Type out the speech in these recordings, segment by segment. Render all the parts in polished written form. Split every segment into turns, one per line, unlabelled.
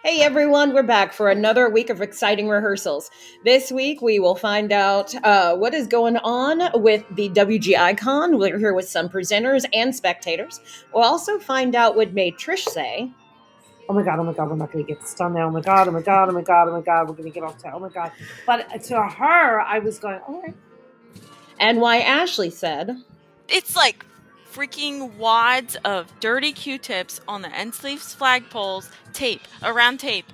Hey everyone, we're back for another week of exciting rehearsals. This week we will find out what is going on with the WGIcon. We're here with some presenters and spectators. We'll also find out what made Trish say,
oh my God, we're not going to get this done now. Oh my God, we're going to get off to, oh my God. But to her, I was going, all right.
And why Ashlee said,
it's like freaking wads of dirty Q-tips on the end sleeves, flagpoles, tape, around tape.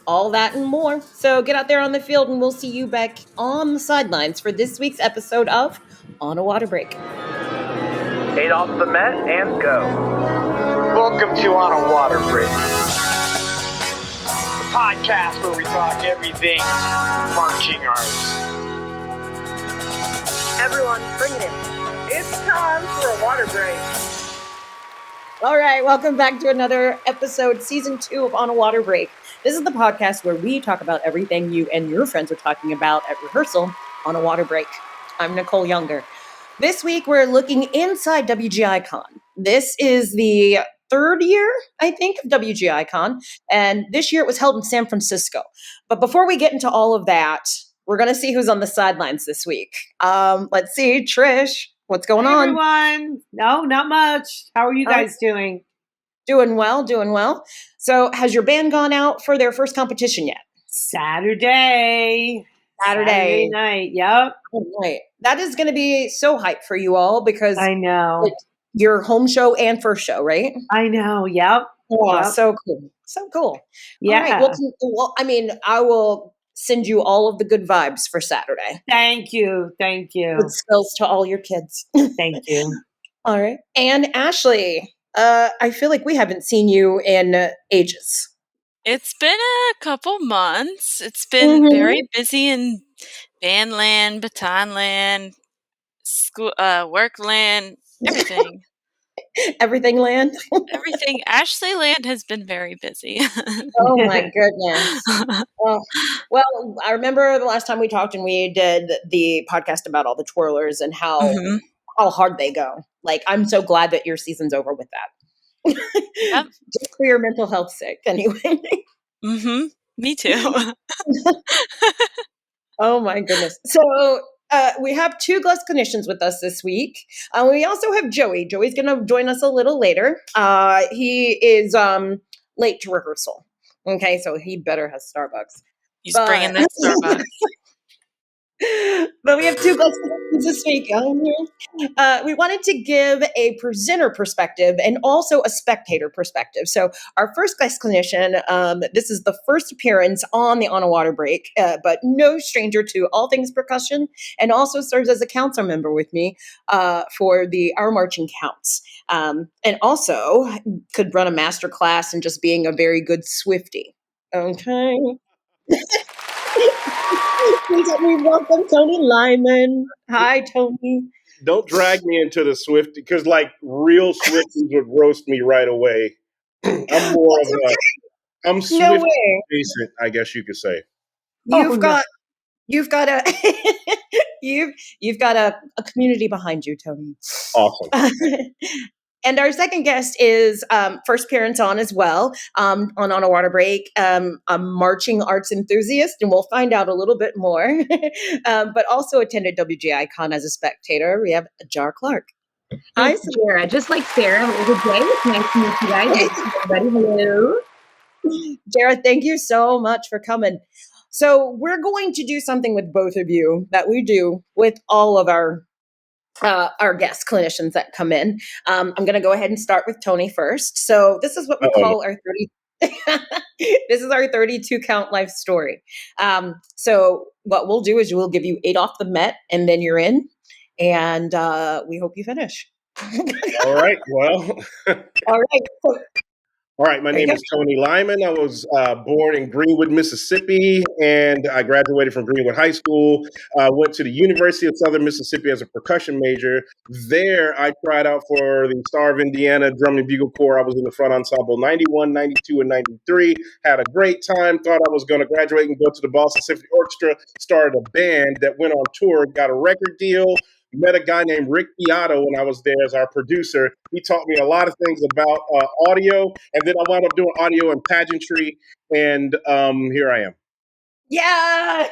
all that and more. So get out there on the field and we'll see you back on the sidelines for this week's episode of On a Water Break.
8 off the mat and go. Welcome to On a Water Break, the podcast where we talk everything marching arts.
Everyone, bring it in. It's time for a water break.
All right, welcome back to another episode, season 2 of On a Water Break. This is the podcast where we talk about everything you and your friends are talking about at rehearsal on a water break. I'm Nicole Younger. This week, we're looking inside WGIcon. This is the third year, I think, of WGIcon, and this year it was held in San Francisco. But before we get into all of that, we're going to see who's on the sidelines this week. Let's see, Trish, what's going on?
Everyone. No, not much. How are you guys doing?
Doing well. So has your band gone out for their first competition yet?
Saturday night. Yep.
Right. That is going to be so hype for you all because
I know
it's your home show and first show, right?
I know. Yep.
Oh,
yep.
So cool.
Yeah.
All right. Well, I will send you all of the good vibes for Saturday.
Thank you.
Good skills to all your kids.
Thank you.
All right. And Ashlee, I feel like we haven't seen you in ages.
It's been a couple months. It's been very busy in band land, baton land, school, work land, everything.
Everything land?
Everything. Ashlee land has been very busy.
Oh my goodness. Well, I remember the last time we talked and we did the podcast about all the twirlers and how hard they go. Like, I'm so glad that your season's over with that.
Yep.
Just for your mental health sake, anyway.
Me too.
Oh my goodness. So we have 2 guest clinicians with us this week. We also have Joey. Joey's going to join us a little later. He is late to rehearsal. Okay, so he better have Starbucks.
He's bringing that Starbucks.
But we have 2 guest clinicians this week. We wanted to give a presenter perspective and also a spectator perspective. So our first guest clinician, this is the first appearance on the On a Water Break, but no stranger to all things percussion, and also serves as a council member with me for our marching counts. And also could run a master class in just being a very good Swiftie. Okay. Please let me welcome Tony Lymon. Hi, Tony.
Don't drag me into the Swiftie because, like, real Swifties would roast me right away. I'm more of a, I'm Swiftie adjacent, I guess you could say.
You've got a community behind you, Tony.
Awesome.
And our second guest is first appearance on as well on a Water Break, a marching arts enthusiast, and we'll find out a little bit more. But also attended WGIcon as a spectator. We have Jara Clark.
Hi, Sarah. Just like Sarah, good day. It's nice to meet you guys. Everybody, hello.
Jara, thank you so much for coming. So we're going to do something with both of you that we do with all of our guest clinicians that come in. I'm going to go ahead and start with Tony first. So this is what we call our 30. This is our 32 count life story. So what we'll do is we'll give you 8 off the Met, and then you're in, and we hope you finish.
All right. Well.
All right.
All right, my name is Tony Lymon. I was born in Greenwood, Mississippi, and I graduated from Greenwood High School. Went to the University of Southern Mississippi as a percussion major. There, I tried out for the Star of Indiana Drum and Bugle Corps. I was in the front ensemble 91, 92, and 93. Had a great time. Thought I was going to graduate and go to the Boston Symphony Orchestra. Started a band that went on tour, got a record deal. met a guy named Rick Beato when I was there as our producer. He taught me a lot of things about audio, and then I wound up doing audio and pageantry, and here I am.
Yeah,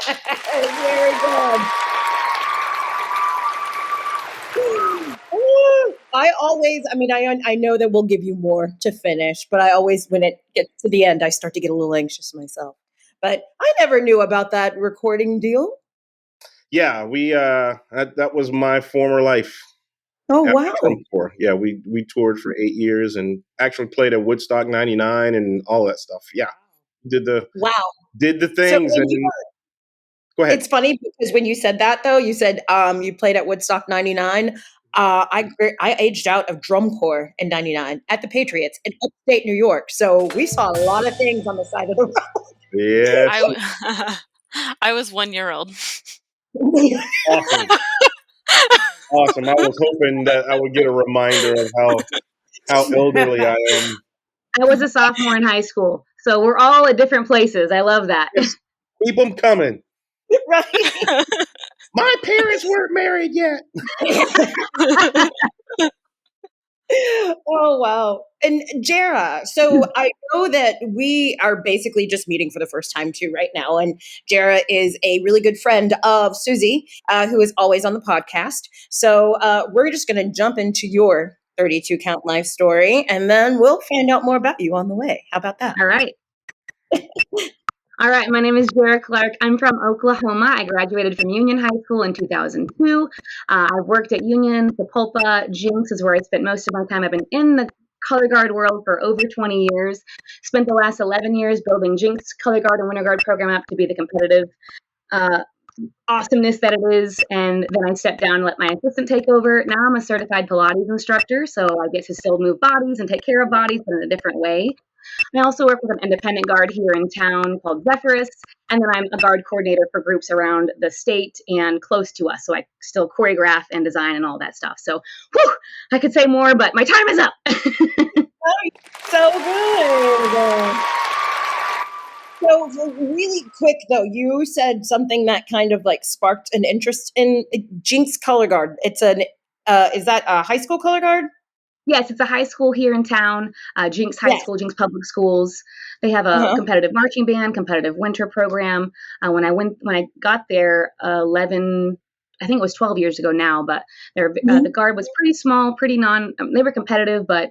very good. I know that we'll give you more to finish, but I always, when it gets to the end, I start to get a little anxious myself. But I never knew about that recording deal.
Yeah, we that was my former life.
Oh, wow.
Yeah, we toured for 8 years and actually played at Woodstock 99 and all that stuff. Yeah. Did the things.
So
go ahead.
It's funny because when you said that, though, you said you played at Woodstock 99. I aged out of drum corps in 99 at the Patriots in upstate New York. So we saw a lot of things on the side of the road.
Yeah.
I was 1 year old.
Awesome. Awesome. I was hoping that I would get a reminder of how elderly I am.
I was a sophomore in high school, so we're all at different places. I love that.
Yes. Keep them coming.
Right.
My parents weren't married yet.
Oh, wow. And Jara, so I know that we are basically just meeting for the first time too right now. And Jara is a really good friend of Susie, who is always on the podcast. So we're just going to jump into your 32 count life story, and then we'll find out more about you on the way. How about that?
All right. All right, my name is Jara Clark. I'm from Oklahoma. I graduated from Union High School in 2002. I've worked at Union, Sapulpa, Jinx is where I spent most of my time. I've been in the color guard world for over 20 years. Spent the last 11 years building Jinx color guard and winter guard program up to be the competitive awesomeness that it is. And then I stepped down and let my assistant take over. Now I'm a certified Pilates instructor, so I get to still move bodies and take care of bodies, but in a different way. I also work with an independent guard here in town called Zephyrus, and then I'm a guard coordinator for groups around the state and close to us. So I still choreograph and design and all that stuff. So, I could say more, but my time is up.
So good. So really quick though, you said something that kind of like sparked an interest in Jinx color guard. It's is that a high school color guard?
Yes, it's a high school here in town, Jinx High School, Jinx Public Schools. They have a competitive marching band, competitive winter program. When I got there 11, I think it was 12 years ago now, but the guard was pretty small, they were competitive, but,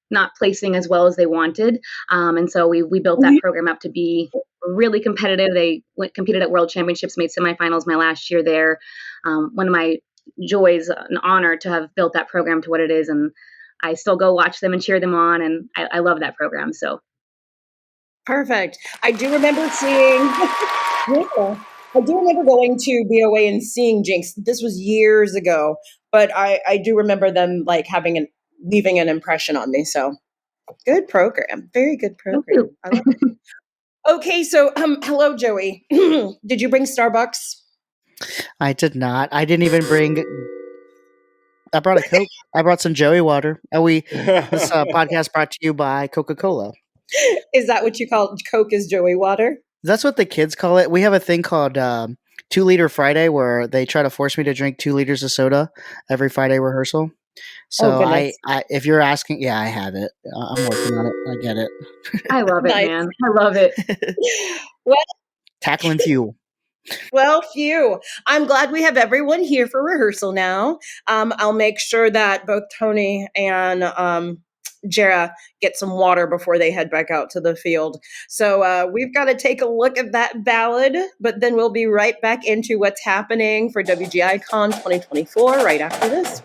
not placing as well as they wanted. And so we built that program up to be really competitive. They competed at World Championships, made semifinals my last year there. One of my joys, an honor to have built that program to what it is, and I still go watch them and cheer them on, and I love that program. So
perfect. I do remember going to BOA and seeing Jinx. This was years ago, but I do remember them like leaving an impression on me. So good program, very good program. I love it. Okay, so hello, Joey. Did you bring Starbucks?
I did not. I didn't even bring. I brought a Coke. I brought some Joey water. And this podcast brought to you by Coca-Cola.
Is that what you call Coke? Is Joey water? That's
what the kids call it. We have a thing called 2 Liter Friday where they try to force me to drink 2 liters of soda every Friday rehearsal. So I if you're asking, I have it. I'm working on it. I get it.
I love it, man. I love it.
Well,
tackling fuel.
Well, phew. I'm glad we have everyone here for rehearsal now. I'll make sure that both Tony and Jara get some water before they head back out to the field. So we've got to take a look at that ballad, but then we'll be right back into what's happening for WGIcon 2024 right after this.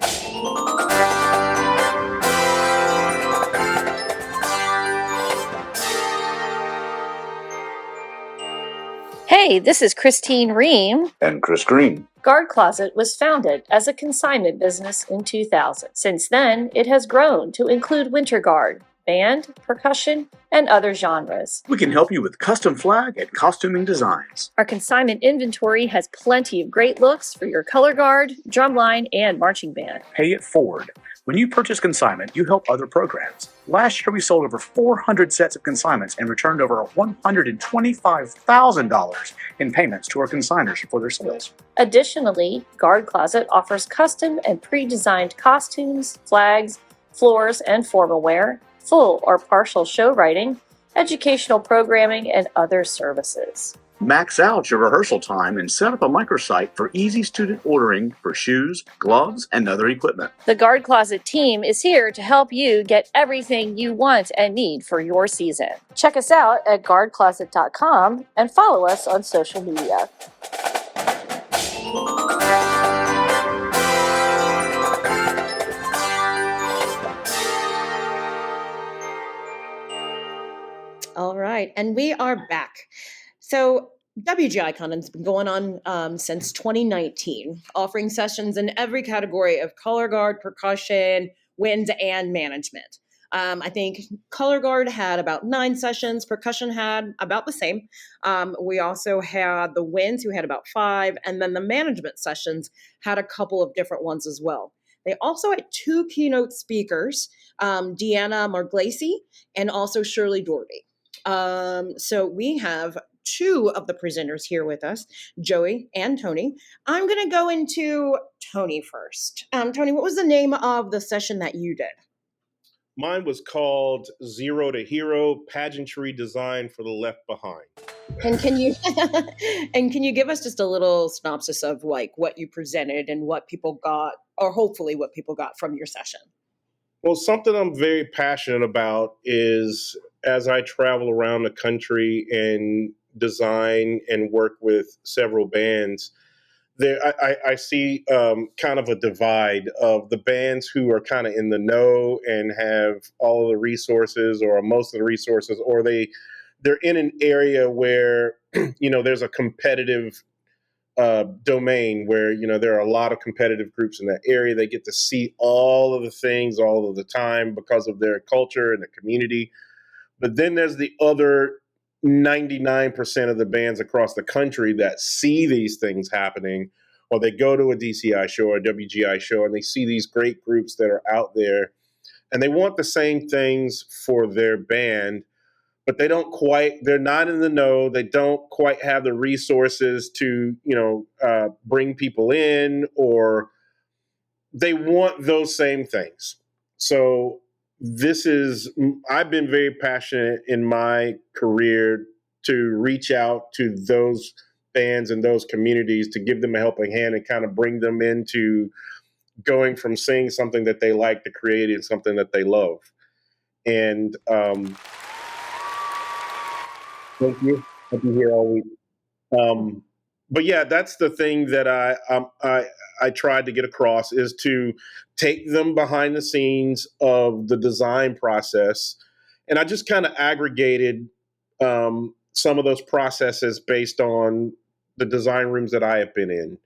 Hey, this is Christine Ream.
And Chris Green.
Guard Closet was founded as a consignment business in 2000. Since then, it has grown to include winter guard, band, percussion, and other genres.
We can help you with custom flag and costuming designs.
Our consignment inventory has plenty of great looks for your color guard, drumline, and marching band.
Pay it forward. When you purchase consignment, you help other programs. Last year, we sold over 400 sets of consignments and returned over $125,000 in payments to our consigners for their sales.
Additionally, Guard Closet offers custom and pre-designed costumes, flags, floors, and formal wear, full or partial show writing, educational programming, and other services.
Max out your rehearsal time and set up a microsite for easy student ordering for shoes, gloves, and other equipment.
The Guard Closet team is here to help you get everything you want and need for your season. Check us out at guardcloset.com and follow us on social media.
All right, and we are back. So WGIcon has been going on since 2019, offering sessions in every category of color guard, percussion, wind, and management. I think color guard had about 9 sessions. Percussion had about the same. We also had the winds, who had about 5, and then the management sessions had a couple of different ones as well. They also had 2 keynote speakers, Deanna Marglesi and also Shirley Doherty. So we have 2 of the presenters here with us, Joey and Tony. I'm going to go into Tony first. Tony, what was the name of the session that you did?
Mine was called Zero to Hero, Pageantry Design for the Left Behind.
And can you give us just a little synopsis of like what you presented and what people got, or hopefully what people got from your session?
Well, something I'm very passionate about is, as I travel around the country and design and work with several bands, I see kind of a divide of the bands who are kind of in the know and have all of the resources or most of the resources, or they're in an area where, there's a competitive domain where, there are a lot of competitive groups in that area. They get to see all of the things all of the time because of their culture and the community. But then there's the other 99% of the bands across the country that see these things happening, or they go to a DCI show or a WGI show and they see these great groups that are out there and they want the same things for their band, but they're not in the know. They don't quite have the resources to, bring people in, or they want those same things. So I've been very passionate in my career to reach out to those bands and those communities to give them a helping hand and kind of bring them into going from seeing something that they like to creating something that they love. And thank you. I'll be here all week. But yeah, that's the thing that I tried to get across, is to take them behind the scenes of the design process. And I just kind of aggregated some of those processes based on the design rooms that I have been in.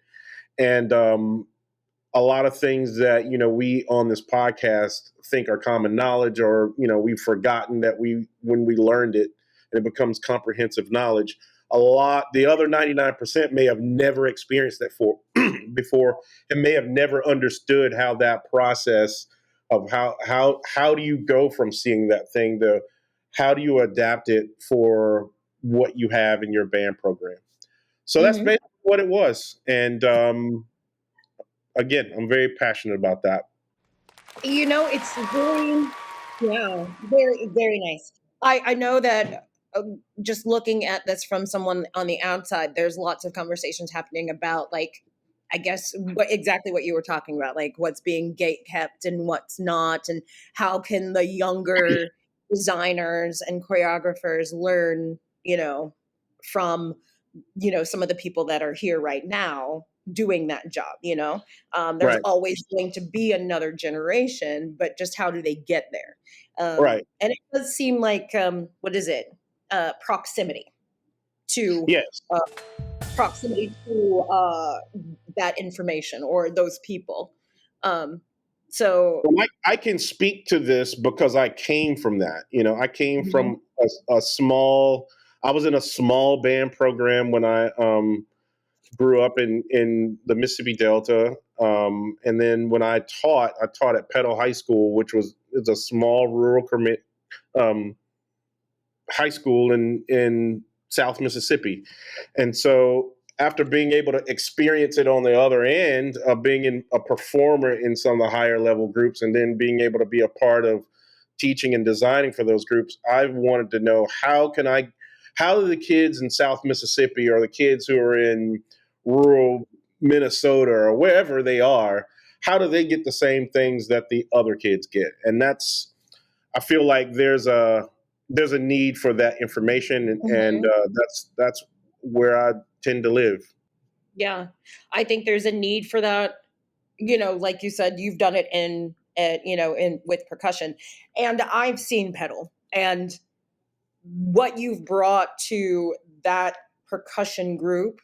And a lot of things that, we on this podcast think are common knowledge, or, we've forgotten that when we learned it, and it becomes comprehensive knowledge. The other 99% may have never experienced that before, and may have never understood how that process of how do you go from seeing that thing to how do you adapt it for what you have in your band program. So that's basically what it was. And again, I'm very passionate about that.
It's very, very nice. I know that just looking at this from someone on the outside, there's lots of conversations happening about, like, I guess exactly what you were talking about, like what's being gate kept and what's not, and how can the younger designers and choreographers learn, from, some of the people that are here right now doing that job. There's
Right.
always going to be another generation, but just how do they get there?
Right.
And it does seem like, what is it? Proximity to
Yes.
Proximity to that information or those people. So
well, I can speak to this because I came from that. I came from I was in a small band program when I grew up in the Mississippi Delta. And then when I taught at Petal High School, which is a small rural high school in South Mississippi. And so after being able to experience it on the other end of being a performer in some of the higher level groups, and then being able to be a part of teaching and designing for those groups, I wanted to know how do the kids in South Mississippi, or the kids who are in rural Minnesota or wherever they are, how do they get the same things that the other kids get? And I feel like there's a need for that information, and that's where I tend to live.
Yeah, I think there's a need for that. Like you said, you've done it in with percussion, and I've seen pedal, and what you've brought to that percussion group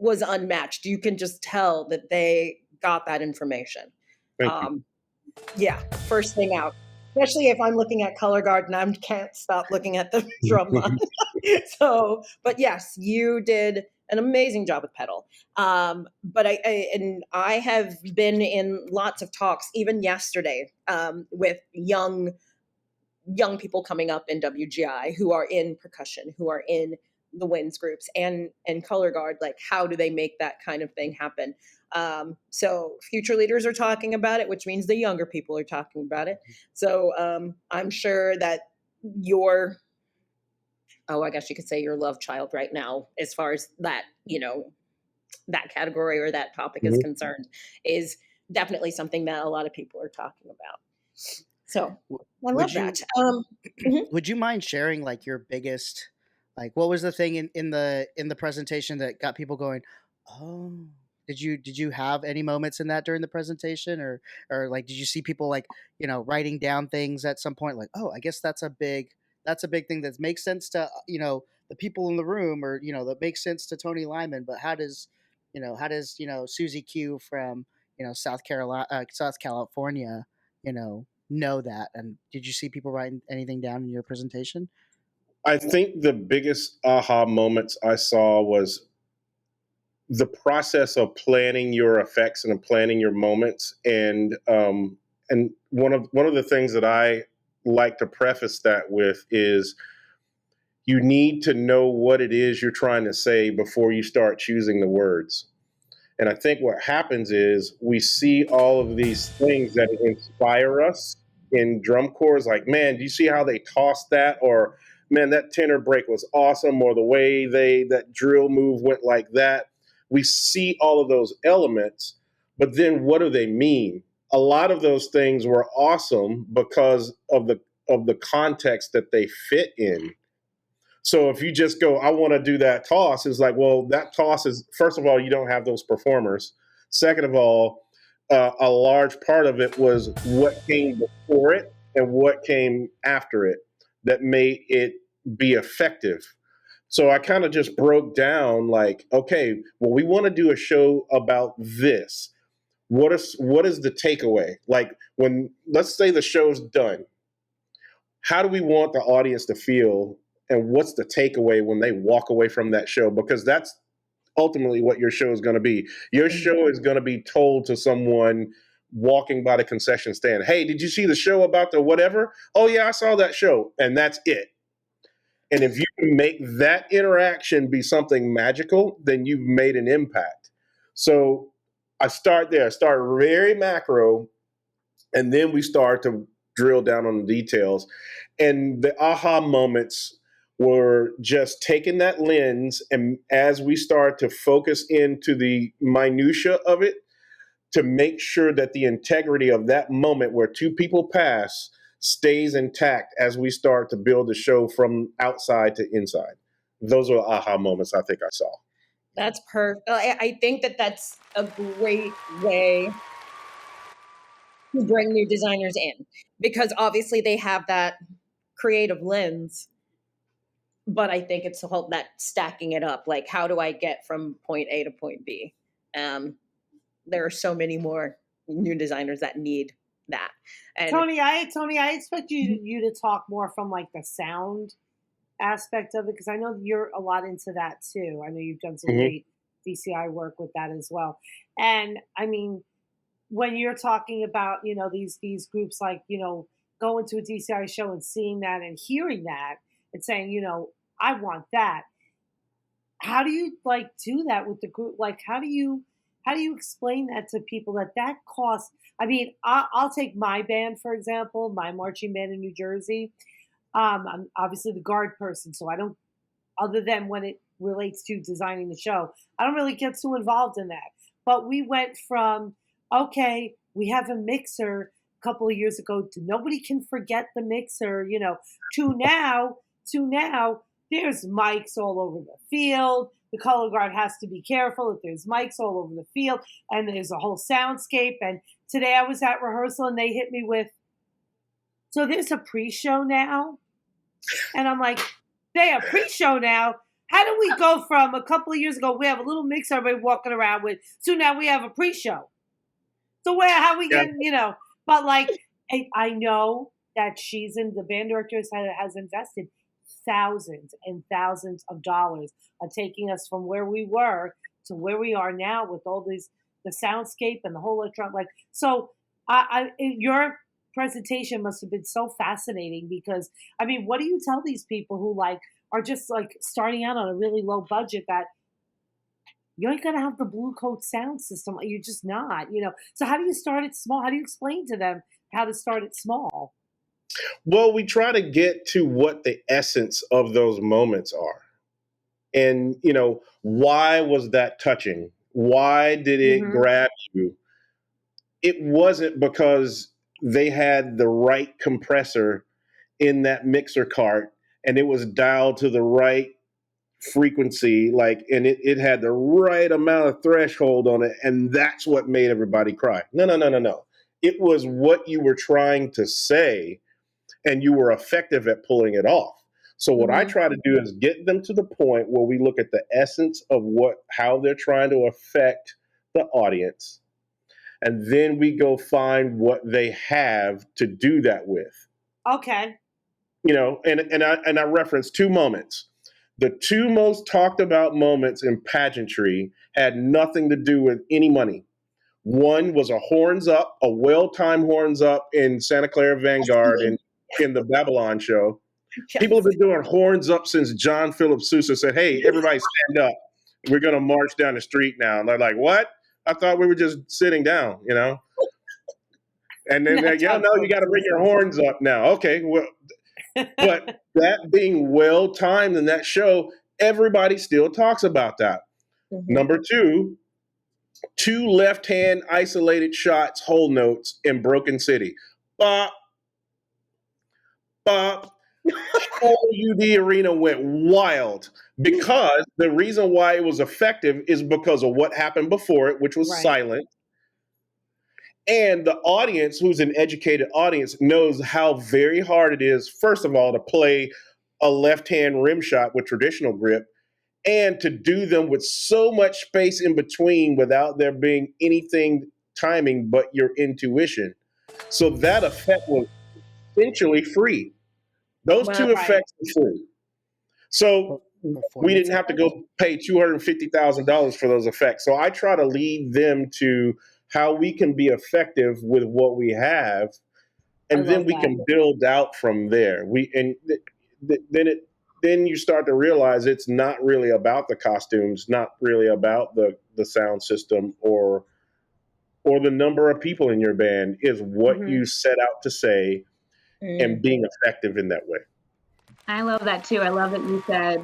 was unmatched. You can just tell that they got that information.
Thank you.
Yeah, first thing out. Especially if I'm looking at color guard and I can't stop looking at the drum line. But yes, you did an amazing job with pedal. But I have been in lots of talks, even yesterday, with young people coming up in WGI who are in percussion, who are in the winds groups and color guard. Like, how do they make that kind of thing happen? So future leaders are talking about it, which means the younger people are talking about it. So I'm sure that I guess you could say your love child right now, as far as that, that category or that topic is concerned, is definitely something that a lot of people are talking about. So I love that.
Would you mind sharing like your biggest, like what was the thing in the presentation that got people going, oh, did you have any moments in that during the presentation, or like did you see people like, writing down things at some point, like, oh, I guess that's a big thing that makes sense to the people in the room, or that makes sense to Tony Lymon, but how does Susie Q from South California know that? And did you see people writing anything down in your presentation?
I think the biggest aha moments I saw was the process of planning your effects and planning your moments. And one of the things that I like to preface that with is you need to know what it is you're trying to say before you start choosing the words. And I think what happens is we see all of these things that inspire us in drum corps, like, man, do you see how they tossed that? Or, man, that tenor break was awesome. Or the way that drill move went like that. We see all of those elements, but then what do they mean? A lot of those things were awesome because of the context that they fit in. So if you just go, I want to do that toss, it's like, well, that toss is, first of all, you don't have those performers. Second of all, a large part of it was what came before it and what came after it that made it be effective. So I kind of just broke down like, okay, well, we want to do a show about this. What is the takeaway? Like, when, let's say the show's done, how do we want the audience to feel? And what's the takeaway when they walk away from that show? Because that's ultimately what your show is going to be. Your show is going to be told to someone walking by the concession stand. Hey, did you see the show about the whatever? Oh, yeah, I saw that show. And that's it. And if you can make that interaction be something magical, then you've made an impact. So I start there. I start very macro, and then we start to drill down on the details. And the aha moments were just taking that lens, and as we start to focus into the minutia of it, to make sure that the integrity of that moment where two people pass stays intact as we start to build the show from outside to inside. Those are aha moments I think I saw.
That's perfect. I think that's a great way to bring new designers in, because obviously they have that creative lens, but I think it's that stacking it up. Like, how do I get from point A to point B? There are so many more new designers that need that. And
Tony, I expect you to talk more from like the sound aspect of it, because I know you're a lot into that too. I know you've done some great DCI work with that as well. And I mean, when you're talking about, these groups like, going to a DCI show and seeing that and hearing that and saying, I want that. How do you do that with the group? Like, how do you explain that to people that costs? I mean, I'll take my band, for example, my marching band in New Jersey. I'm obviously the guard person, so I don't, other than when it relates to designing the show, I don't really get too involved in that. But we went from, okay, we have a mixer a couple of years ago to nobody can forget the mixer, to now there's mics all over the field. The color guard has to be careful if there's mics all over the field, and there's a whole soundscape. And today I was at rehearsal and they hit me with, so there's a pre-show now? And I'm like, they have pre-show now? How do we go from a couple of years ago, we have a little mix everybody walking around with, so now we have a pre-show? So how we get, but I know that the band director has invested thousands and thousands of dollars on taking us from where we were to where we are now with all these, the soundscape and the whole electronic. So your presentation must have been so fascinating because, I mean, what do you tell these people who are just starting out on a really low budget that you ain't gonna have the Blue Coat sound system? You're just not, So how do you start it small? How do you explain to them how to start it small?
Well, we try to get to what the essence of those moments are. And, why was that touching? Why did it grab you? It wasn't because they had the right compressor in that mixer cart and it was dialed to the right frequency, and it had the right amount of threshold on it, and that's what made everybody cry. No. It was what you were trying to say, and you were effective at pulling it off. So what I try to do is get them to the point where we look at the essence of how they're trying to affect the audience, and then we go find what they have to do that with.
Okay.
And I reference two moments. The two most talked about moments in pageantry had nothing to do with any money. One was a well-timed horns up in Santa Clara Vanguard in the Babylon show. Yes. People have been doing horns up since John Philip Sousa said, "Hey, everybody stand up. We're going to march down the street now." And they're like, "What? I thought we were just sitting down, And then no, you got to bring your horns up now. Okay, well, but that being well-timed in that show, everybody still talks about that. Number two left-hand isolated shots, whole notes in Broken City. Bop, bop. Whole UD arena went wild because the reason why it was effective is because of what happened before it, which was silent. And the audience, who's an educated audience, knows how very hard it is, first of all, to play a left-hand rim shot with traditional grip, and to do them with so much space in between without there being anything timing but your intuition. So that effect was essentially free. Those two effects were free. So we didn't have to go pay $250,000 for those effects. So I try to lead them to how we can be effective with what we have, and then we can build out from there. Then you start to realize it's not really about the costumes, not really about the sound system or the number of people in your band. Is what you set out to say and being effective in that way.
I love that too. I love that you said,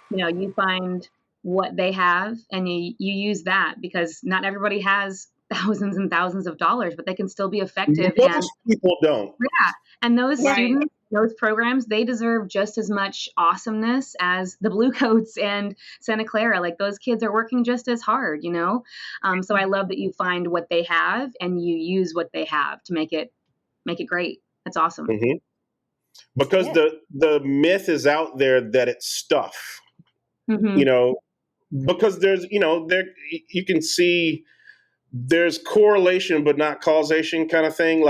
you find what they have and you use that, because not everybody has thousands and thousands of dollars, but they can still be effective.
Most people don't.
Yeah. And those students, those programs, they deserve just as much awesomeness as the Blue Coats and Santa Clara. Those kids are working just as hard, So I love that you find what they have and you use what they have to make it great. That's awesome.
Because the myth is out there that it's stuff, because there's, you can see there's correlation, but not causation kind of thing.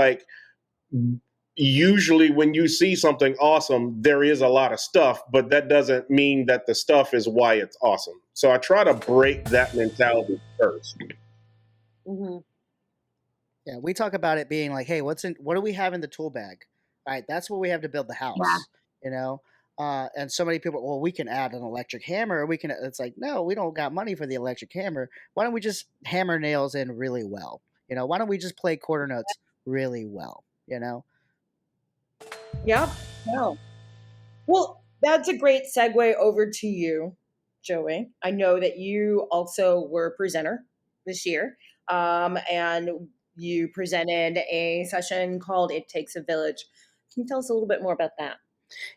usually when you see something awesome, there is a lot of stuff, but that doesn't mean that the stuff is why it's awesome. So I try to break that mentality first.
Mm-hmm.
Yeah, we talk about it being like, hey, what do we have in the tool bag? All right, that's what we have to build the house. And so many people, well, we can add an electric hammer. It's like, no, we don't got money for the electric hammer. Why don't we just hammer nails in really well? Why don't we just play quarter notes really well?
Yeah. No. Well, that's a great segue over to you, Joey. I know that you also were a presenter this year, and you presented a session called It Takes a Village. Can you tell us a little bit more about that?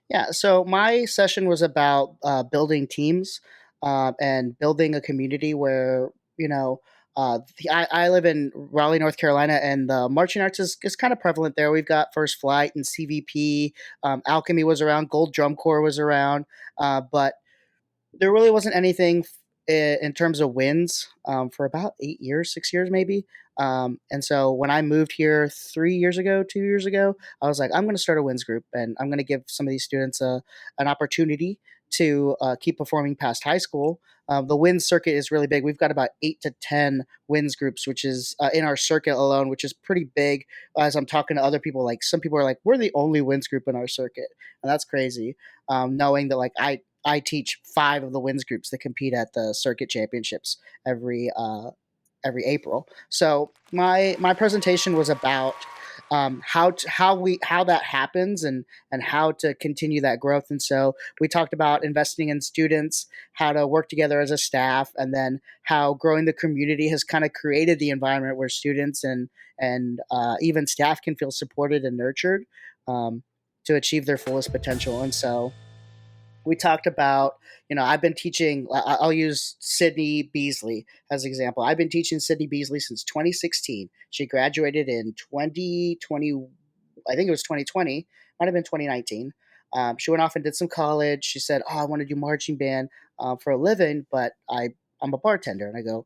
Yeah, so my session was about building teams and building a community where, I live in Raleigh, North Carolina, and the marching arts is kind of prevalent there. We've got First Flight and CVP, Alchemy was around, Gold Drum Corps was around, but there really wasn't anything in terms of wins for about 6 years maybe. And so when I moved here 2 years ago, I was like, I'm going to start a wins group and I'm going to give some of these students an opportunity to keep performing past high school. The wins circuit is really big. We've got about 8 to 10 wins groups, which is in our circuit alone, which is pretty big. As I'm talking to other people, like some people are like, we're the only wins group in our circuit. And that's crazy. Knowing that like I teach 5 of the wins groups that compete at the circuit championships every April. So my presentation was about how that happens and how to continue that growth. And so we talked about investing in students, how to work together as a staff, and then how growing the community has kind of created the environment where students and even staff can feel supported and nurtured to achieve their fullest potential. And so we talked about, I've been teaching, I'll use Sydney Beasley as an example. I've been teaching Sydney Beasley since 2016. She graduated in 2020, I think it was 2020, might have been 2019. She went off and did some college. She said, I want to do marching band for a living, but I'm a bartender. And I go,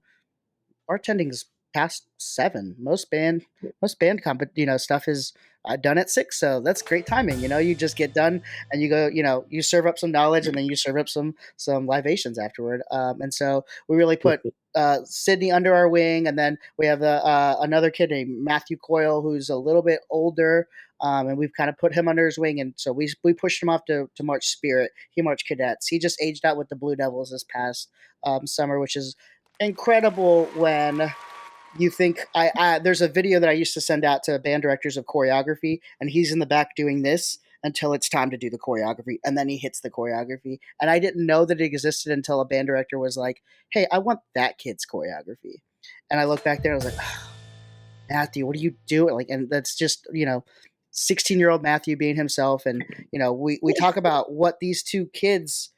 bartending's past 7. Most band stuff is done at 6, so that's great timing. You just get done and you go, you serve up some knowledge and then you serve up some libations afterward. And so we really put Sydney under our wing, and then we have another kid named Matthew Coyle who's a little bit older, and we've kind of put him under his wing. And so we pushed him off to March Spirit. He marched cadets. He just aged out with the Blue Devils this past summer, which is incredible when you think there's a video that I used to send out to band directors of choreography, and he's in the back doing this until it's time to do the choreography, and then he hits the choreography. And I didn't know that it existed until a band director was like, hey, I want that kid's choreography. And I looked back there and I was like, oh, Matthew, what are you doing? Like, and that's just, 16-year-old Matthew being himself. And, we talk about what these 2 kids,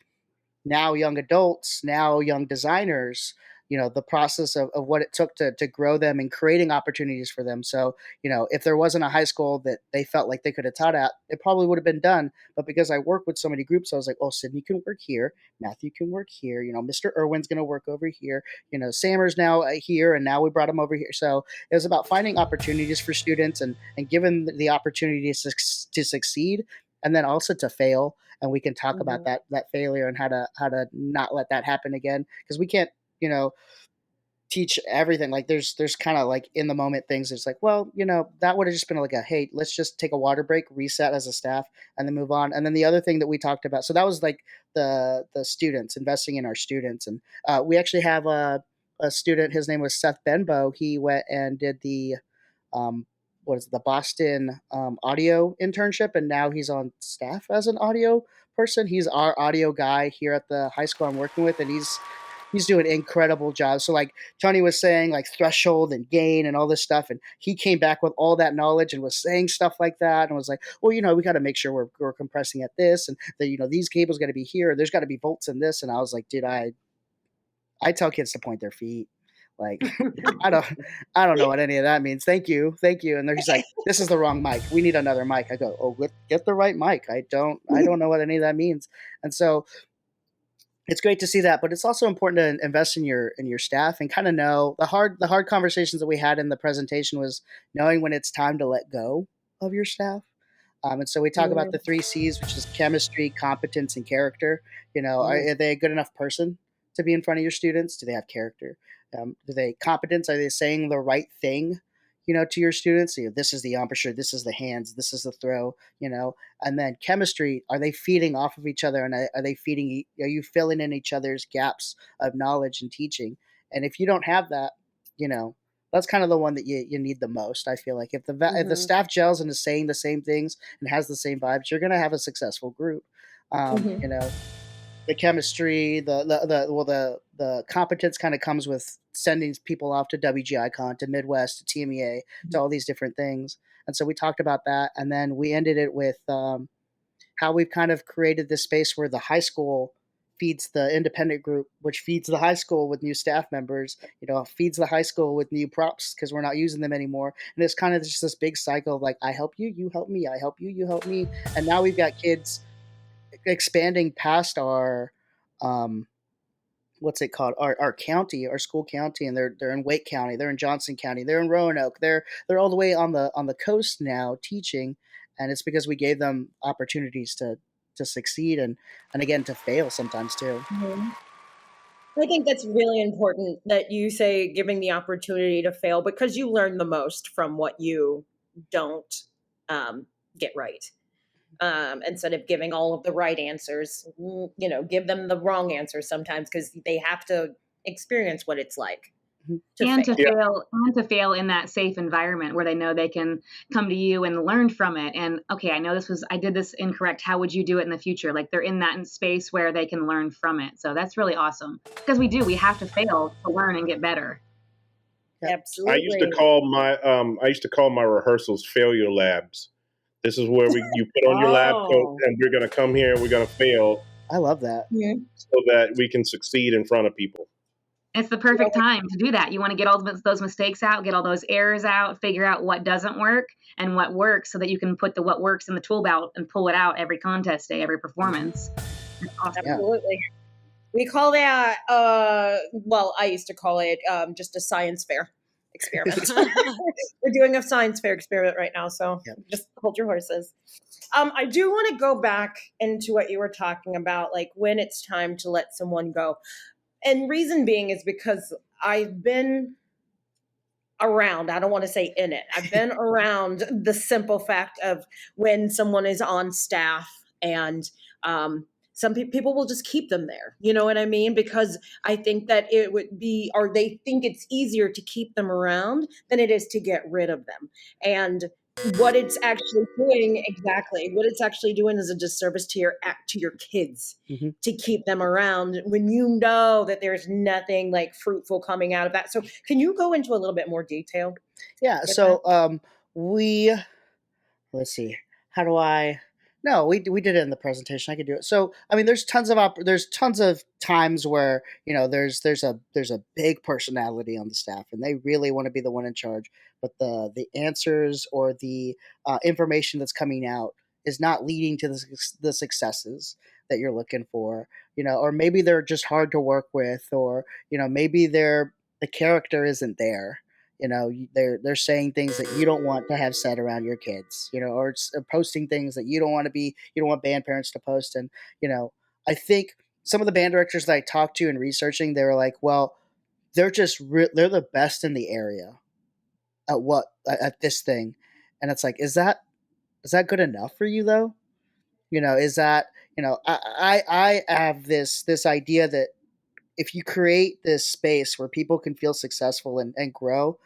now young adults, now young designers, the process of what it took to grow them and creating opportunities for them. So, if there wasn't a high school that they felt like they could have taught at, it probably would have been done. But because I work with so many groups, I was like, oh, Sydney can work here. Matthew can work here. Mr. Irwin's going to work over here. Sammer's now here, and now we brought him over here. So it was about finding opportunities for students and giving the opportunity to succeed, and then also to fail. And we can talk about that failure and how to not let that happen again, because we can't, teach everything. Like there's kind of like in the moment things. It's like, well, that would have just been like hey, let's just take a water break, reset as a staff, and then move on. And then the other thing that we talked about, so that was like the students, investing in our students. And we actually have a student, his name was Seth Benbow. He went and did the the Boston audio internship, and now he's on staff as an audio person. He's our audio guy here at the high school I'm working with, and he's doing an incredible job. So like Tony was saying, like threshold and gain and all this stuff, and he came back with all that knowledge and was saying stuff like that, and was like, well, we got to make sure we're compressing at this, and that these cables got to be here, there's got to be volts in this. And I was like, dude, I tell kids to point their feet. Like, I don't know what any of that means. Thank you. And he's like, this is the wrong mic. We need another mic. I go, oh, get the right mic. I don't know what any of that means. And so it's great to see that, but it's also important to invest in your staff and kind of know the hard conversations that we had in the presentation was knowing when it's time to let go of your staff. And so we talk about the 3 C's, which is chemistry, competence, and character. Are they a good enough person to be in front of your students? Do they have character? Do they competence? Are they saying the right thing, to your students? This is the embouchure, this is the hands, this is the throw, And then chemistry, are they feeding off of each other? And are you filling in each other's gaps of knowledge and teaching? And if you don't have that, that's kind of the one that you need the most. I feel like if the staff gels and is saying the same things and has the same vibes, you're going to have a successful group. The chemistry, the competence kind of comes with sending people off to WGIcon, to Midwest, to TMEA, to all these different things. And so we talked about that, and then we ended it with how we've kind of created this space where the high school feeds the independent group, which feeds the high school with new staff members, feeds the high school with new props because we're not using them anymore. And it's kind of just this big cycle of like, I help you, you help me, I help you, you help me. And now we've got kids expanding past our what's it called, our county, our school county, and they're in Wake County, they're in Johnson County, they're in Roanoke, they're all the way on the coast now teaching. And it's because we gave them opportunities to succeed and again to fail sometimes too.
I think that's really important that you say giving the opportunity to fail, because you learn the most from what you don't get right. Instead of giving all of the right answers, give them the wrong answers sometimes, because they have to experience what it's like.
To fail in that safe environment where they know they can come to you and learn from it. And okay, I did this incorrect. How would you do it in the future? Like they're in that space where they can learn from it. So that's really awesome, because we have to fail to learn and get better.
Absolutely.
I used to call my rehearsals failure labs. This is where you put on your lab coat and we're going to come here and we're going to fail.
I love that.
So that we can succeed in front of people.
It's the perfect time to do that. You want to get all those mistakes out, get all those errors out, figure out what doesn't work and what works, so that you can put what works in the tool belt and pull it out every contest day, every performance. Awesome.
Absolutely. We call that, I used to call it just a science fair experiment. We're doing a science fair experiment right now, so just hold your horses. I do want to go back into what you were talking about, like when it's time to let someone go. And reason being is because I've been around, I don't want to say in it, I've been around the simple fact of when someone is on staff and some people will just keep them there. You know what I mean? Because I think that it would be, or they think it's easier to keep them around than it is to get rid of them. And what it's actually doing is a disservice to your kids to keep them around when you know that there's nothing like fruitful coming out of that. So can you go into a little bit more detail?
Yeah. So let's see. How do I? No, we did it in the presentation. I could do it. So, I mean, there's tons of times where, there's a big personality on the staff and they really want to be the one in charge, but the answers or the information that's coming out is not leading to the successes that you're looking for, or maybe they're just hard to work with, or, maybe the character isn't there. They're saying things that you don't want to have said around your kids, or posting things that you don't want band parents to post. And, I think some of the band directors that I talked to and researching, they were like, well, they're just, they're the best in the area at this thing. And it's like, is that good enough for you though? Is that, I have this idea that if you create this space where people can feel successful and grow,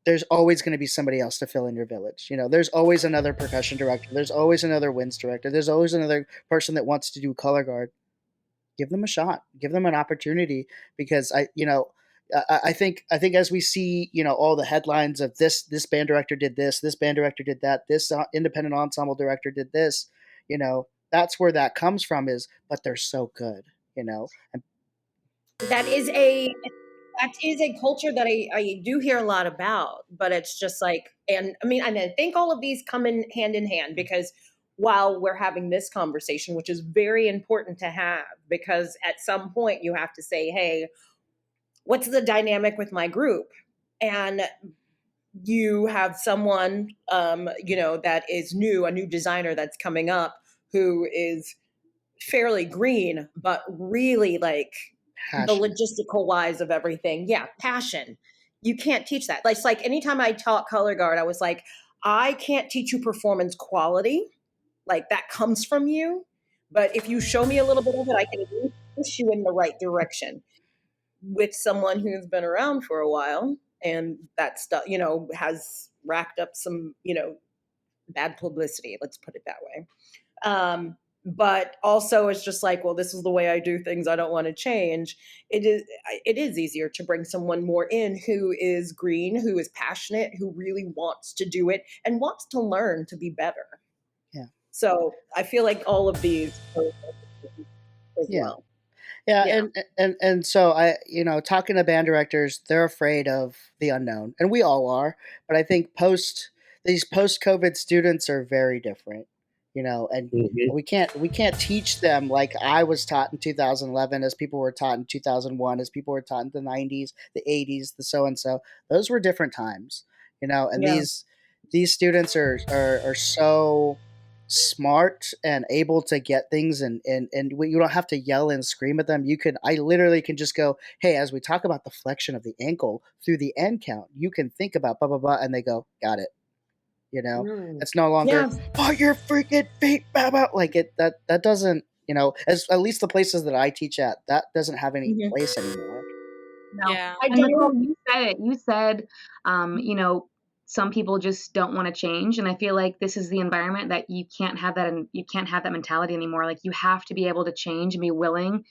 there's always going to be somebody else to fill in your village. There's always another percussion director. There's always another winds director. There's always another person that wants to do color guard. Give them a shot. Give them an opportunity, because I think as we see, all the headlines of this band director did this band director did that, this independent ensemble director did this, that's where that comes from but they're so good, And
that is a culture that I do hear a lot about, but it's just like, and I think all of these come in hand, because while we're having this conversation, which is very important to have, because at some point you have to say, hey, what's the dynamic with my group? And you have someone, that is new, a new designer that's coming up who is fairly green, but really like
Passion.
the logistical wise of everything. Yeah, passion. You can't teach that. Like, it's like anytime I taught color guard, I was like, I can't teach you performance quality. Like that comes from you. But if you show me a little bit of it, I can push you in the right direction. With someone who's been around for a while and that stuff, has racked up some, bad publicity. Let's put it that way. But also it's just like, well, this is the way I do things. I don't want to change. It is easier to bring someone more in who is green, who is passionate, who really wants to do it and wants to learn to be better.
Yeah.
So I feel like all of these as well.
Yeah, and so talking to band directors, they're afraid of the unknown, and we all are. But I think these post-COVID students are very different, and we can't teach them like I was taught in 2011, as people were taught in 2001, as people were taught in the 90s, the 80s, the so and so. Those were different times, and these students are so smart and able to get things and you don't have to yell and scream at them. I literally can just go, hey, as we talk about the flexion of the ankle through the end count, you can think about blah blah blah, and they go, got it. It's no longer put your freaking feet back like it that doesn't, as at least the places that I teach at, that doesn't have any place anymore.
No.
Yeah.
And Nicole, you said it. You said some people just don't want to change. And I feel like this is the environment that you can't have that, and you can't have that mentality anymore. Like, you have to be able to change and be willing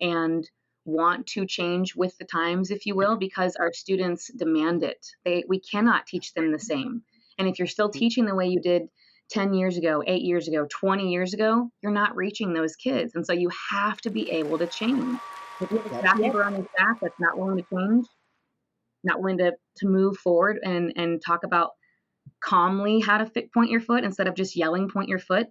and want to change with the times, if you will, because our students demand it. We cannot teach them the same. And if you're still teaching the way you did 10 years ago, 8 years ago, 20 years ago, you're not reaching those kids. And so you have to be able to change. If you have a staff member on your staff that's not willing to change, not willing to move forward and talk about calmly how to point your foot instead of just yelling, point your foot.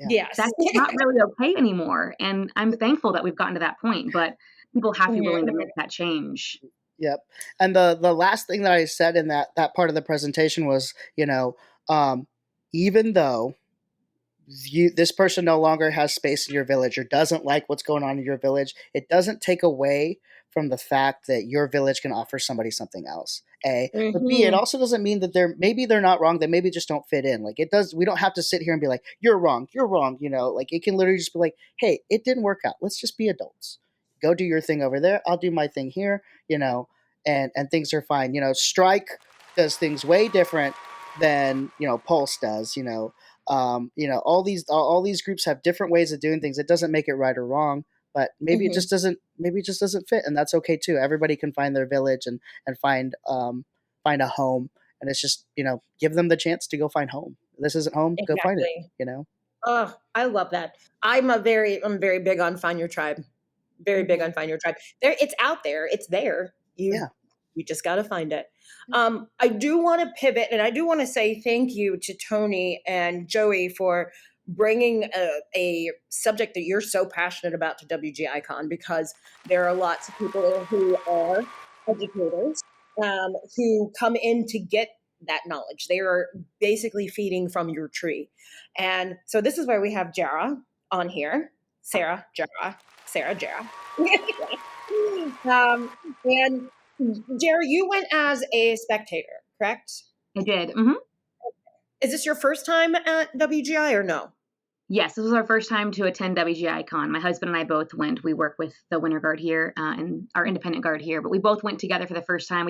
Yes.
That's not really okay anymore. And I'm thankful that we've gotten to that point, but people have to be willing to make that change.
Yep. And the last thing that I said in that part of the presentation was, even though this person no longer has space in your village or doesn't like what's going on in your village, it doesn't take away from the fact that your village can offer somebody something else. A, but B, it also doesn't mean that they're not wrong. They maybe just don't fit in. Like, it does. We don't have to sit here and be like, you're wrong. Like, it can literally just be like, hey, it didn't work out. Let's just be adults. Go do your thing over there. I'll do my thing here. And things are fine. Strike does things way different than Pulse does. All these groups have different ways of doing things. It doesn't make it right or wrong. But maybe it just doesn't fit, and that's okay too. Everybody can find their village and find a home, and it's just give them the chance to go find home. This isn't home, go find it.
Oh, I love that. I'm very big on find your tribe. Very big on find your tribe. It's out there. It's there. You just got to find it. I do want to pivot, and I do want to say thank you to Tony and Joey for bringing a subject that you're so passionate about to WGIcon, because there are lots of people who are educators who come in to get that knowledge. They are basically feeding from your tree. And so this is where we have Jara on here. Jara. And Jara, you went as a spectator, correct?
I did. Mm-hmm.
Is this your first time at WGI or no?
Yes, this was our first time to attend WGIcon. My husband and I both went. We work with the Winter Guard here and our independent guard here, but we both went together for the first time.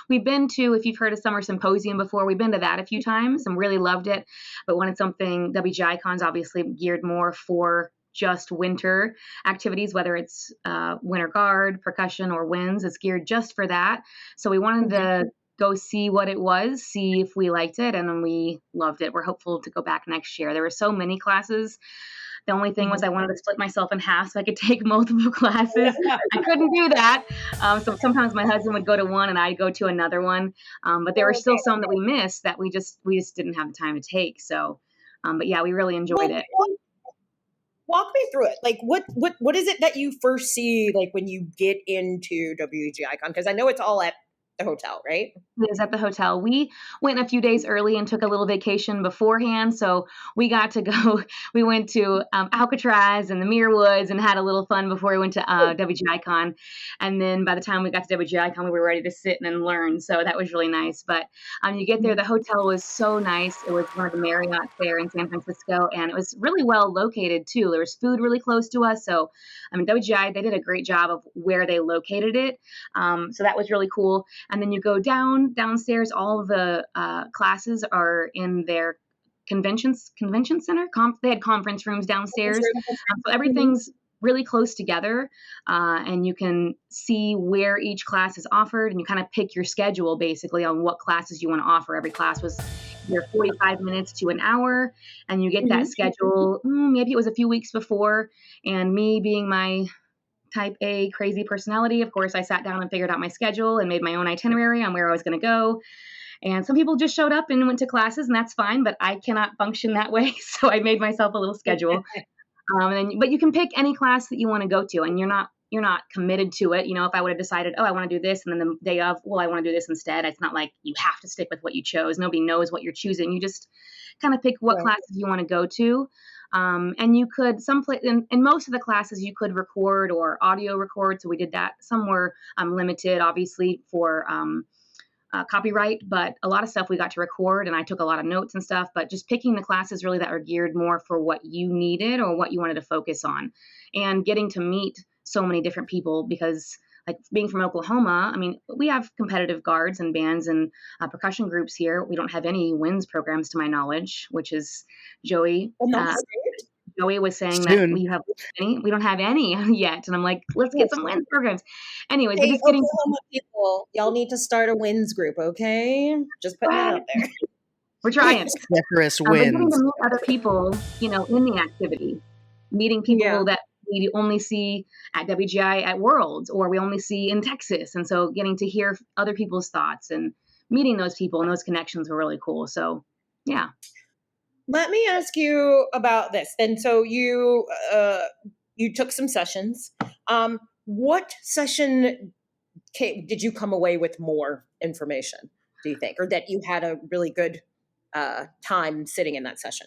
We've been to, if you've heard of Summer Symposium before, we've been to that a few times and really loved it, but wanted something. WGIcon's obviously geared more for just winter activities, whether it's Winter Guard, percussion, or winds. It's geared just for that. So we wanted to go see what it was, see if we liked it, and then we loved it. We're hopeful to go back next year. There were so many classes. The only thing was I wanted to split myself in half so I could take multiple classes. I couldn't do that. So sometimes my husband would go to one and I'd go to another one. But there were still some that we missed that we just didn't have the time to take. So, but yeah, we really enjoyed it.
Walk me through it. Like, what is it that you first see, like, when you get into WGIcon? Because I know it's all at the hotel, right?
It was at the hotel. We went a few days early and took a little vacation beforehand. So we got to go, we went to Alcatraz and the Muir Woods and had a little fun before we went to WGIcon. And then by the time we got to WGIcon, we were ready to sit and learn. So that was really nice. But you get there, the hotel was so nice. It was one of the Marriott's there in San Francisco. And it was really well located too. There was food really close to us. So WGI, they did a great job of where they located it. So that was really cool. And then you go downstairs, all of the classes are in their convention center. They had conference rooms downstairs. So everything's really close together, and you can see where each class is offered, and you kind of pick your schedule basically on what classes you want to offer. Every class was either 45 minutes to an hour, and you get that schedule. Maybe it was a few weeks before, and me being my type A crazy personality, of course, I sat down and figured out my schedule and made my own itinerary on where I was going to go. And some people just showed up and went to classes, and that's fine, but I cannot function that way. So I made myself a little schedule. But you can pick any class that you want to go to, and you're not committed to it. You know, if I would have decided, I want to do this, and then the day of, I want to do this instead. It's not like you have to stick with what you chose. Nobody knows what you're choosing. You just kind of pick what classes you want to go to. And you could in most of the classes you could record or audio record. So we did that. Some were limited, obviously, for copyright, but a lot of stuff we got to record, and I took a lot of notes and stuff. But just picking the classes really that are geared more for what you needed or what you wanted to focus on, and getting to meet so many different people, because like being from Oklahoma, I mean, we have competitive guards and bands and percussion groups here. We don't have any WINS programs to my knowledge, which is Joey. Joey was saying that we don't have any yet. And I'm like, let's get some WINS programs. Anyways,
hey, Oklahoma people, y'all need to start a WINS group, okay? Just putting it out there.
We're trying.
Decorous
But getting
WINS.
to meet other people, in the activity, meeting people that we only see at WGI at Worlds, or we only see in Texas. And so getting to hear other people's thoughts and meeting those people and those connections were really cool. So, yeah.
Let me ask you about this. And so you took some sessions. What session did you come away with more information, do you think? Or that you had a really good time sitting in that session?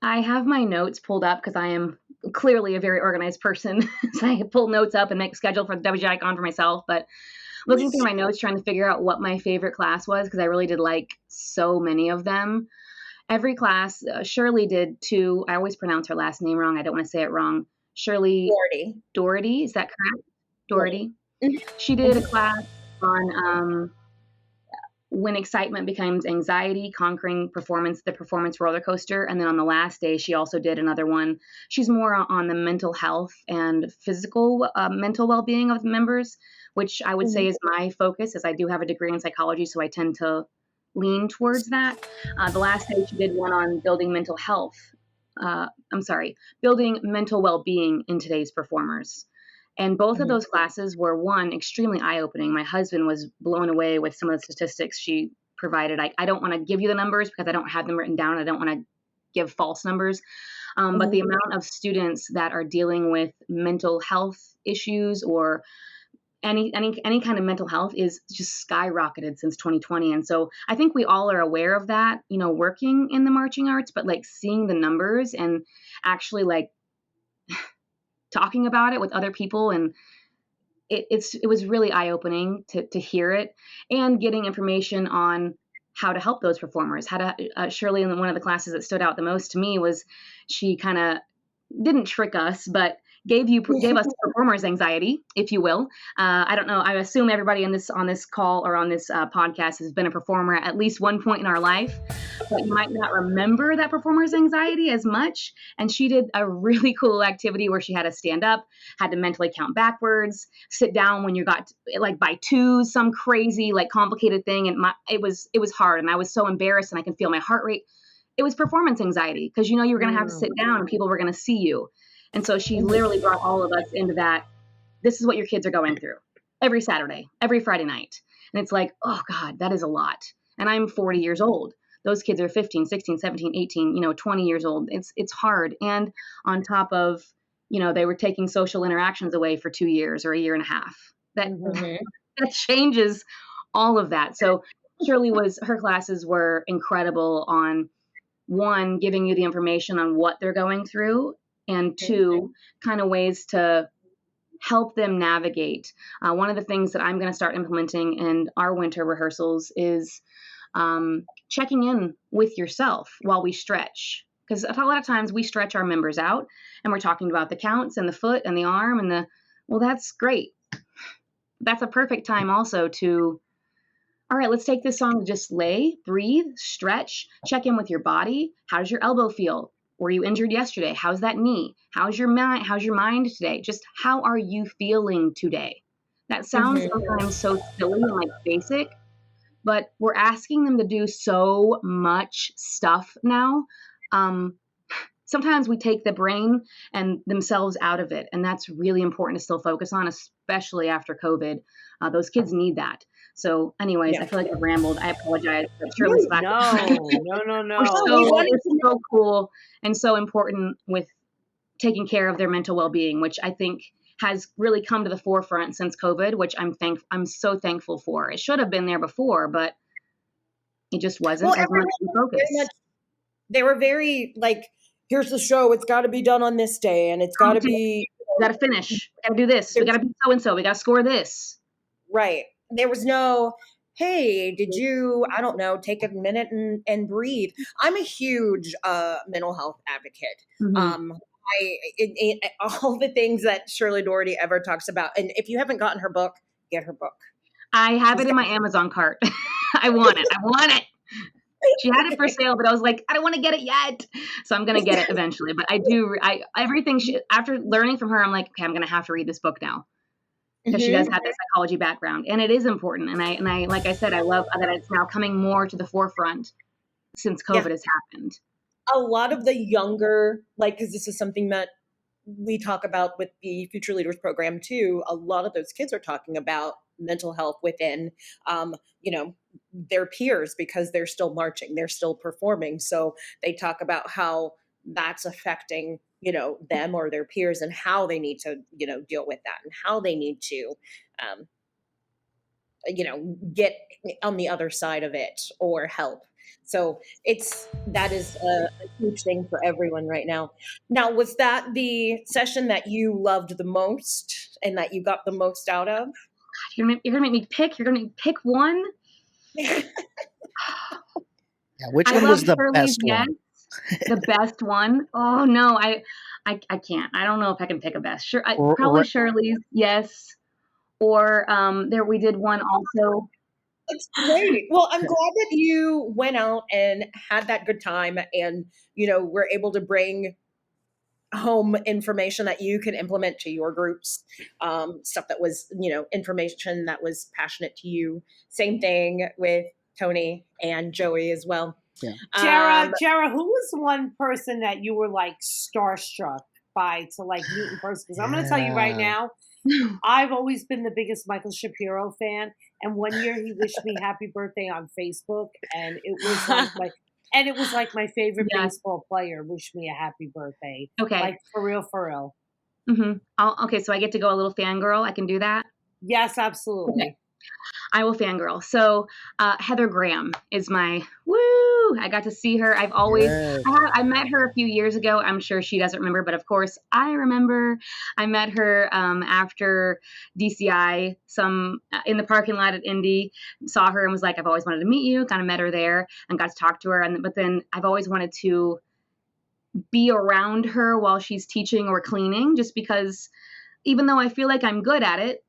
I have my notes pulled up because I am clearly a very organized person. So I pull notes up and make a schedule for the WGIcon for myself. But looking through my notes, trying to figure out what my favorite class was, because I really did like so many of them. Every class, Shirley did two. I always pronounce her last name wrong. I don't want to say it wrong. Shirley Doherty, is that correct? Doherty. She did a class on when excitement becomes anxiety, conquering the performance roller coaster. And then on the last day, she also did another one. She's more on the mental health and physical mental well-being of the members, which I would say is my focus, as I do have a degree in psychology, so I tend to lean towards that. The last day, she did one on building mental well-being in today's performers. And both of those classes were, one, extremely eye-opening. My husband was blown away with some of the statistics she provided. I don't want to give you the numbers because I don't have them written down. I don't want to give false numbers. But the amount of students that are dealing with mental health issues or any kind of mental health is just skyrocketed since 2020. And so I think we all are aware of that, working in the marching arts, but like seeing the numbers and actually like talking about it with other people, and it was really eye-opening to hear it, and getting information on how to help those performers. Shirley, in one of the classes that stood out the most to me was she kind of didn't trick us, but gave us performers anxiety, if you will. I don't know. I assume everybody on this call or on this podcast has been a performer at least one point in our life, but you might not remember that performer's anxiety as much. And she did a really cool activity where she had to stand up, had to mentally count backwards, sit down when you got like by twos, some crazy like complicated thing. And it was hard, and I was so embarrassed, and I could feel my heart rate. It was performance anxiety because you were going to have to sit down and people were going to see you. And so she literally brought all of us into that. This is what your kids are going through every Saturday, every Friday night. And it's like, oh God, that is a lot. And I'm 40 years old. Those kids are 15, 16, 17, 18, 20 years old. It's hard. And on top of, they were taking social interactions away for 2 years or a year and a half. That changes all of that. So her classes were incredible on, one, giving you the information on what they're going through, and two, kind of ways to help them navigate. One of the things that I'm going to start implementing in our winter rehearsals is checking in with yourself while we stretch. Because a lot of times we stretch our members out and we're talking about the counts and the foot and the arm and well, that's great. That's a perfect time also to, all right, let's take this song to just lay, breathe, stretch, check in with your body. How does your elbow feel? Were you injured yesterday? How's that knee? How's your mind today? Just how are you feeling today? That sounds sometimes so silly and like basic, but we're asking them to do so much stuff now. Sometimes we take the brain and themselves out of it, and that's really important to still focus on, especially after COVID. Those kids need that. So anyways, I feel like I've rambled. I apologize.
No.
We're so cool and so important with taking care of their mental well-being, which I think has really come to the forefront since COVID, which I'm so thankful for. It should have been there before, but it just wasn't as much focus.
They were very like, here's the show. It's got to be done on this day, and it's got to be.
We got to finish. We got to do this. We got to be so and so. We got to score this.
Right. There was no, hey, did you, I don't know, take a minute and breathe. I'm a huge mental health advocate. All the things that Shirley Doherty ever talks about. And if you haven't gotten her book, get her book.
I have it in my Amazon cart. I want it. She had it for sale, but I was like, I don't want to get it yet. So I'm going to get it eventually. But after learning from her, I'm like, okay, I'm going to have to read this book now. Because she does have this psychology background, and it is important. And I, like I said, I love that it's now coming more to the forefront since COVID has happened.
A lot of the younger, because this is something that we talk about with the Future Leaders program too. A lot of those kids are talking about mental health within, their peers, because they're still marching, they're still performing. So they talk about how that's affecting them or their peers, and how they need to, deal with that, and how they need to, get on the other side of it or help. So that is a huge thing for everyone right now. Now, was that the session that you loved the most and that you got the most out of?
You're gonna make me pick. You're gonna pick one.
Which one was the best one?
The best one? Oh no, I can't. I don't know if I can pick a best. Sure, probably Shirley's. Yes, or we did one also.
That's great. Well, I'm glad that you went out and had that good time, and were able to bring home information that you can implement to your groups. Stuff that was information that was passionate to you. Same thing with Tony and Joey as well.
Yeah.
Jara, who was one person that you were like starstruck by to like meet in person? Because I'm going to tell you right now, I've always been the biggest Michael Shapiro fan, and one year he wished me happy birthday on Facebook, and it was like my favorite baseball player wished me a happy birthday.
Okay,
like for real.
Mm-hmm. Okay, so I get to go a little fangirl. I can do that.
Yes, absolutely.
Okay. I will fangirl. So Heather Graham is my woo. I got to see her. I've always I met her a few years ago. I'm sure she doesn't remember, but of course I remember. I met her after DCI, in the parking lot at Indy. Saw her and was like, I've always wanted to meet you. Kind of met her there and got to talk to her. But then I've always wanted to be around her while she's teaching or cleaning, just because even though I feel like I'm good at it,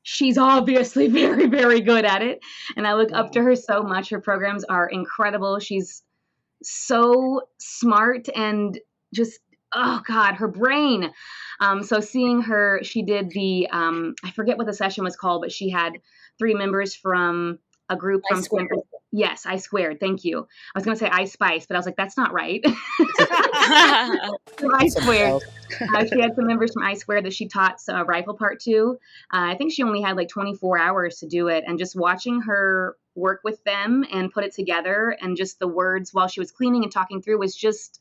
she's obviously very, very good at it. And I look up to her so much. Her programs are incredible. She's so smart and just, oh God, her brain. So seeing her, she did I forget what the session was called, but she had 3 members from a group from Stanford. Yes, I Squared. Thank you. I was going to say I Spice, but I was like, that's not right. I Squared. She had some members from I Squared that she taught Rifle Part 2. I think she only had like 24 hours to do it. And just watching her work with them and put it together, and just the words while she was cleaning and talking through was just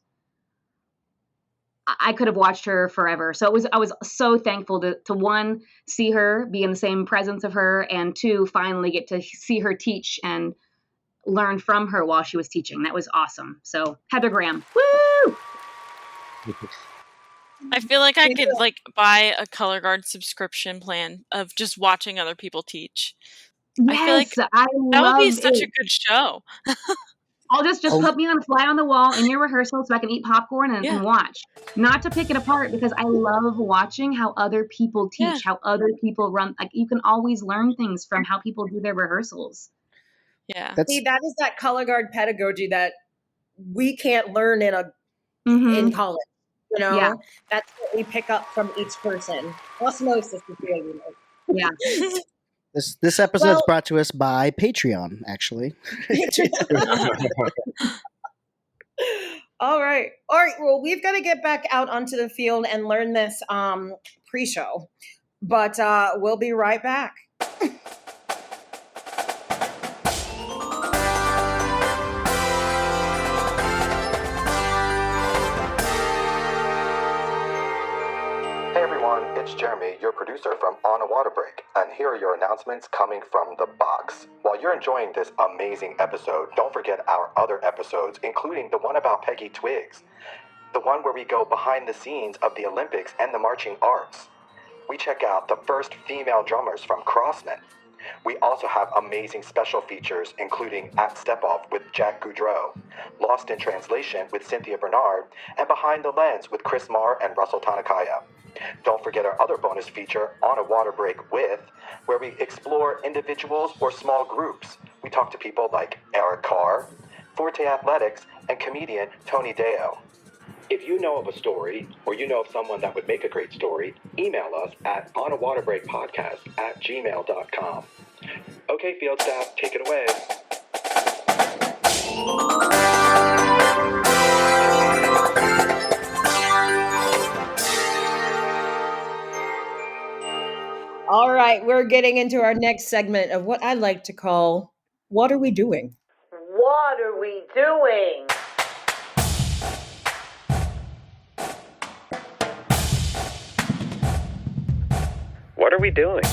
I could have watched her forever. So I was so thankful to one, see her, be in the same presence of her, and two, finally get to see her teach and learn from her while she was teaching. That was awesome. So Heather Graham, woo!
I feel like I could like buy a colorguard subscription plan of just watching other people teach.
Yes,
I feel like
I
that would be
love
such a
it.
good show.
I'll just put me on a fly on the wall in your rehearsal so I can eat popcorn and watch. Not to pick it apart, because I love watching how other people teach, how other people run. Like, you can always learn things from how people do their rehearsals.
Yeah.
See, that is that color guard pedagogy that we can't learn in college. You know,
Yeah.
that's what we pick up from each person. Osmosis is really
yeah.
This episode is brought to us by Patreon, actually.
All right. Well, we've got to get back out onto the field and learn this pre-show, but we'll be right back.
It's Jeremy, your producer from On a Water Break, and here are your announcements coming from the box. While you're enjoying this amazing episode, don't forget our other episodes, including the one about Peggy Twiggs, the one where we go behind the scenes of the Olympics and the marching arts. We check out the first female drummers from Crossmen. We also have amazing special features, including At Step Off with Jack Goudreau, Lost in Translation with Cynthia Bernard, and Behind the Lens with Chris Marr and Russell Tanakaya. Don't forget our other bonus feature, On a Water Break With, where we explore individuals or small groups. We talk to people like Eric Carr, Forte Athletics, and comedian Tony Deo. If you know of a story, or you know of someone that would make a great story, email us at onawaterbreakpodcast@gmail.com. Okay, field staff, take it away.
All right, we're getting into our next segment of what I like to call, What Are We Doing?
What are we doing?
What are we doing?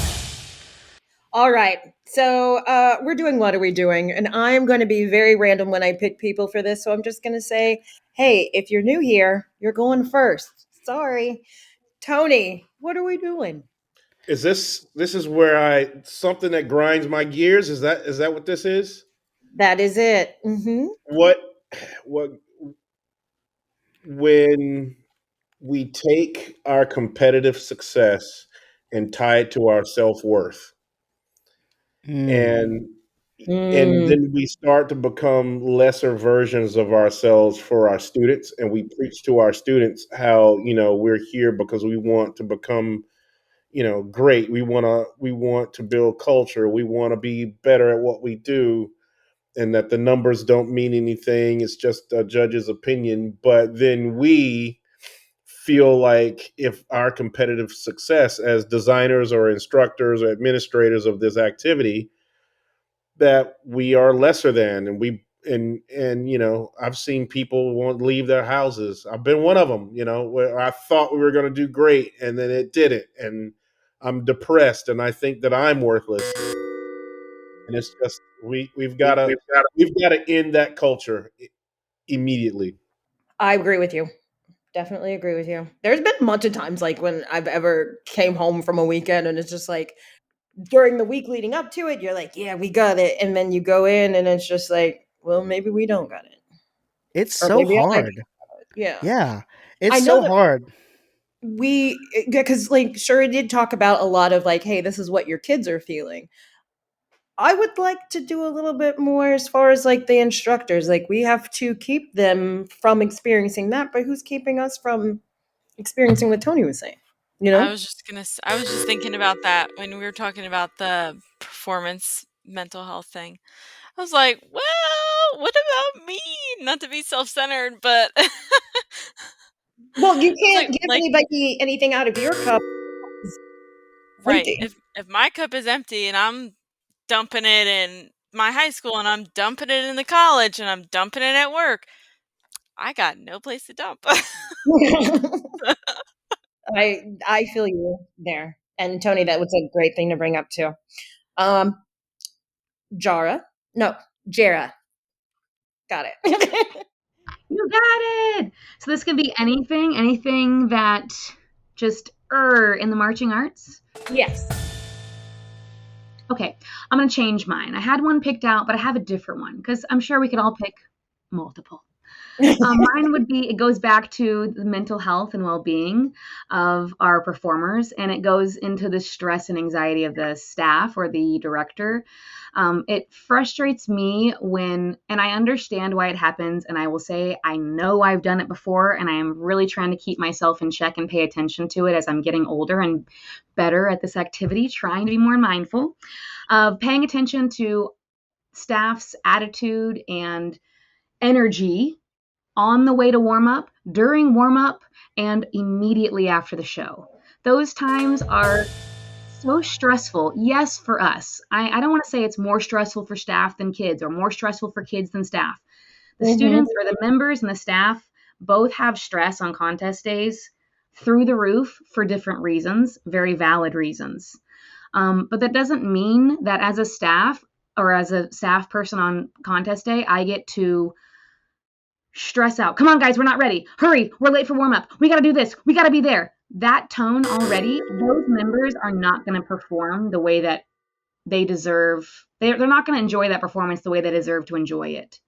All right, so we're doing What Are We Doing? And I'm going to be very random when I pick people for this. So I'm just going to say, hey, if you're new here, you're going first. Sorry. Tony, what are we doing?
Is this is where something that grinds my gears? Is that what this is?
That is it. Mm-hmm.
What when we take our competitive success and tie it to our self-worth, and then we start to become lesser versions of ourselves for our students, and we preach to our students how, we're here because we want to become, great. We want to build culture. We want to be better at what we do, and that the numbers don't mean anything. It's just a judge's opinion. But then we feel like if our competitive success as designers or instructors or administrators of this activity, that we are lesser than, and I've seen people won't leave their houses. I've been one of them, where I thought we were going to do great and then it didn't, and I'm depressed and I think that I'm worthless. And it's just we've got to end that culture immediately.
I agree with you. Definitely agree with you. There's been much of times like when I've ever came home from a weekend and it's just like during the week leading up to it, you're like, yeah, we got it. And then you go in and it's just like, well, maybe we don't got it.
It's so hard.
Yeah.
Yeah. It's so hard.
Because like Shuri did talk about a lot of like, hey, this is what your kids are feeling. I would like to do a little bit more as far as like the instructors. Like we have to keep them from experiencing that, but who's keeping us from experiencing what Tony was saying?
I was just thinking about that when we were talking about the performance mental health thing. I was like, well, what about me? Not to be self-centered, but
well, you can't give anybody anything out of your cup.
Right. If my cup is empty and I'm dumping it in my high school and I'm dumping it in the college and I'm dumping it at work, I got no place to dump.
I feel you there. And Tony, that was a great thing to bring up too. Jara. Got it.
You got it. So this could be anything that just in the marching arts?
Yes.
Okay, I'm going to change mine. I had one picked out, but I have a different one because I'm sure we could all pick multiple. Mine would be, it goes back to the mental health and well-being of our performers, and it goes into the stress and anxiety of the staff or the director. It frustrates me and I understand why it happens, and I will say I know I've done it before, and I am really trying to keep myself in check and pay attention to it as I'm getting older and better at this activity, trying to be more mindful of paying attention to staff's attitude and energy on the way to warm up, during warm up, and immediately after the show. Those times are so stressful. Yes, for us. I don't want to say it's more stressful for staff than kids or more stressful for kids than staff. The students or the members and the staff both have stress on contest days through the roof for different reasons, very valid reasons. But that doesn't mean that as a staff or as a staff person on contest day, I get to stress out. Come on, guys, we're not ready. Hurry, we're late for warm up. We got to do this. We got to be there. That tone already, those members are not going to perform the way that they deserve. They're not going to enjoy that performance the way they deserve to enjoy it.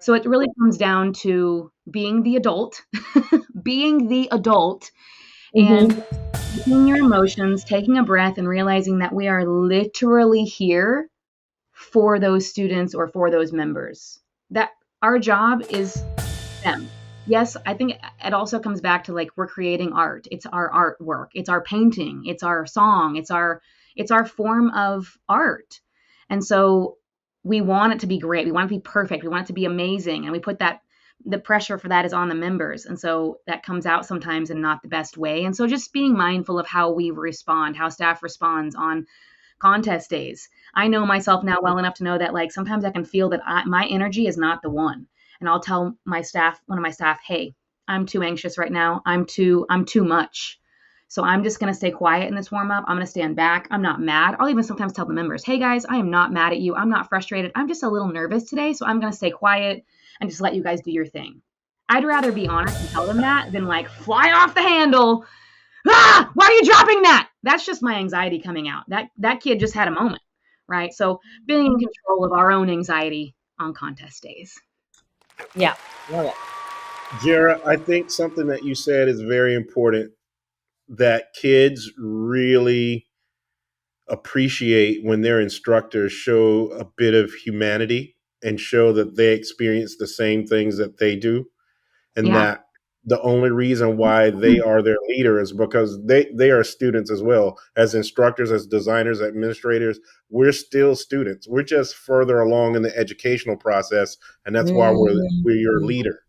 So it really comes down to being the adult, and taking your emotions, taking a breath, and realizing that we are literally here for those students or for those members. That our job is them. Yes, I think it also comes back to like we're creating art. It's our artwork. It's our painting. It's our song. It's our form of art. And so we want it to be great. We want it to be perfect. We want it to be amazing. And we put the pressure for that is on the members. And so that comes out sometimes in not the best way. And so just being mindful of how we respond, how staff responds on contest days. I know myself now well enough to know that like sometimes I can feel that my energy is not the one. And I'll tell one of my staff, hey, I'm too anxious right now. I'm too much. So I'm just going to stay quiet in this warm up. I'm going to stand back. I'm not mad. I'll even sometimes tell the members, hey guys, I am not mad at you. I'm not frustrated. I'm just a little nervous today. So I'm going to stay quiet and just let you guys do your thing. I'd rather be honest and tell them that than like fly off the handle. Ah, why are you dropping that? That's just my anxiety coming out. That kid just had a moment, right? So being in control of our own anxiety on contest days.
Yeah, love it.
Jara, I think something that you said is very important that kids really appreciate when their instructors show a bit of humanity and show that they experience the same things that they do. And that the only reason why they are their leader is because they are students as well. As instructors, as designers, administrators, we're still students. We're just further along in the educational process. And that's why we're your leader.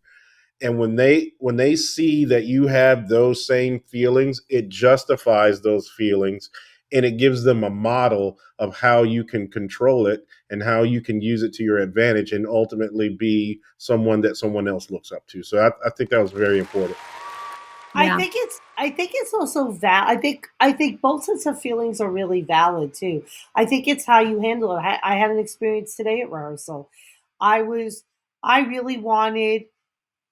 And when they see that you have those same feelings, it justifies those feelings and it gives them a model of how you can control it and how you can use it to your advantage and ultimately be someone that someone else looks up to. So I think that was very important.
Yeah. I think it's also valid. I think both sets of feelings are really valid too. I think it's how you handle it. I had an experience today at rehearsal. I really wanted.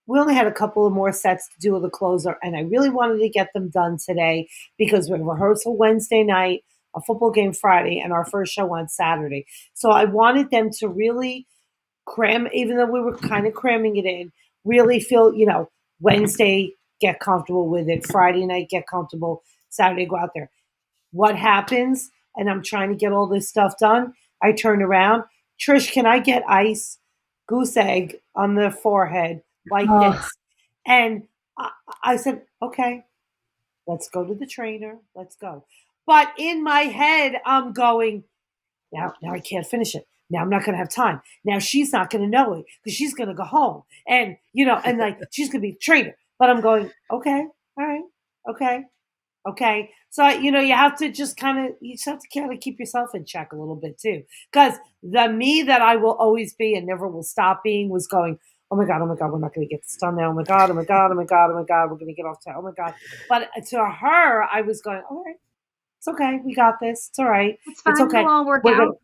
We only had a couple of more sets to do with the closer, and I really wanted to get them done today because we had rehearsal Wednesday night, a football game Friday, and our first show on Saturday. So I wanted them to really cram, even though we were kind of cramming it in, really feel, Wednesday, get comfortable with it. Friday night, get comfortable. Saturday, go out there. What happens? And I'm trying to get all this stuff done. I turn around. Trish, can I get ice? Goose egg on the forehead. Like this. And I said, okay, let's go to the trainer. Let's go. But in my head, I'm going, now I can't finish it. Now I'm not going to have time. Now she's not going to know it because she's going to go home. And, and like she's going to be the trainer. But I'm going, okay, all right, okay. So, you have to just kind of keep yourself in check a little bit too. Because the me that I will always be and never will stop being was going, oh my God, we're not going to get this done now. Oh my God, we're going to get off time. Oh my God. But to her, I was going, all right, it's okay. We got this. It's all right.
It's fine.
okay.
It'll all work out.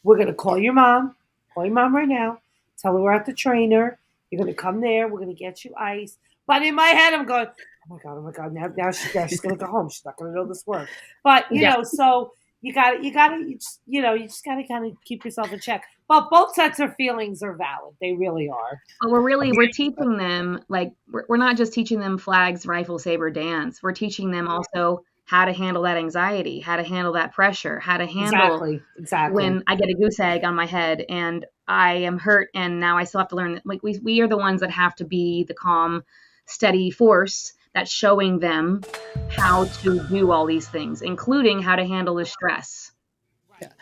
We're going to call your mom. Call your mom right now. Tell her we're at the trainer. You're going to come there. We're going to get you ice. But in my head, I'm going, oh my God. Now she's going to go home. She's not going to know this work. But, you know, so you just got to kind of keep yourself in check. But both sets of feelings are valid. They really are.
But we're teaching them, like, we're not just teaching them flags, rifle, saber, dance. We're teaching them also how to handle that anxiety, how to handle that pressure, how to handle
exactly
when I get a goose egg on my head and I am hurt and now I still have to learn. Like we are the ones that have to be the calm, steady force that's showing them how to do all these things, including how to handle the stress.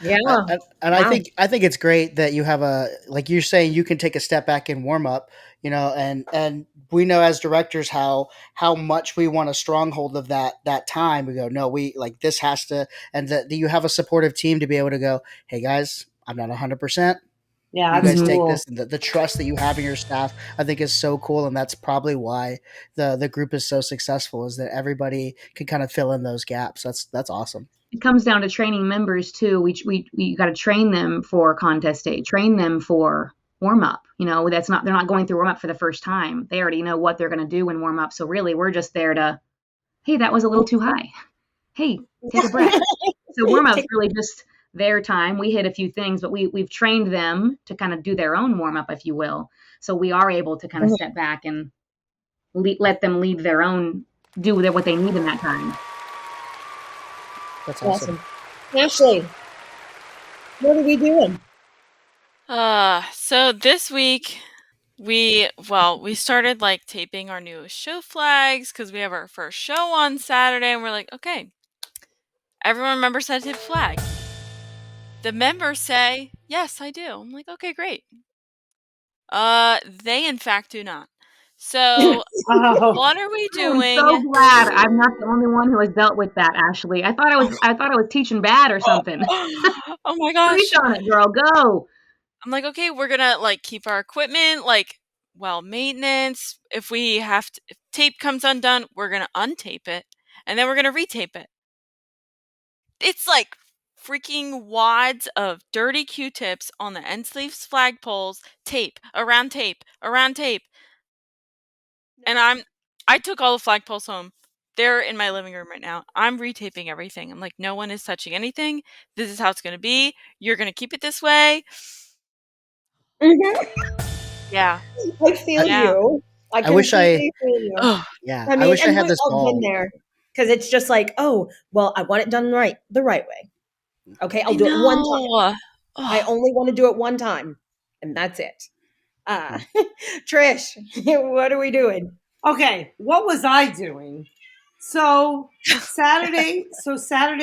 Yeah. And I think it's great that you have like you're saying, you can take a step back and warm up, you know, and we know as directors how much we want a stronghold of that time. We go, no, we like this has to, and that you have a supportive team to be able to go, hey guys, I'm not 100%.
Yeah,
you guys take this, and the trust that you have in your staff, I think, is so cool, and that's probably why the group is so successful. Is that everybody can kind of fill in those gaps. That's awesome.
It comes down to training members too. We got to train them for contest day, train them for warm up. You know, they're not going through warm up for the first time. They already know what they're going to do in warm up. So really, we're just there to, hey, that was a little too high. Hey, take a breath. So warm up's really just their time. We hit a few things, but we've trained them to kind of do their own warm up, if you will. So we are able to kind of step back and let them lead their own, do what they need in that time.
That's awesome.
Ashlee, what are we doing?
So this week we started like taping our new show flags because we have our first show on Saturday, and we're like, okay, everyone remembers how to tape a flag. The members say, yes, I do. I'm like, okay, great. They in fact do not. So what are we doing?
I'm so glad I'm not the only one who has dealt with that, Ashlee. I thought I was teaching bad or something.
Oh my gosh.
Preach on it, girl. Go.
I'm like, okay, we're gonna like keep our equipment like maintenance. If tape comes undone, we're gonna untape it and then we're gonna retape it. It's like freaking wads of dirty Q-tips on the end sleeves, flagpoles, tape around tape around tape. And I took all the flagpoles home. They're in my living room right now. I'm retaping everything. I'm like, no one is touching anything. This is how it's going to be. You're going to keep it this way. Yeah.
I feel you.
I wish I feel
you.
Yeah. I wish I had this ball.
Been there because it's just like, oh, well, I want it done the right way. Okay, I'll do it one time. I only want to do it one time, and that's it. Trish, what are we doing?
Okay, what was I doing? So Saturday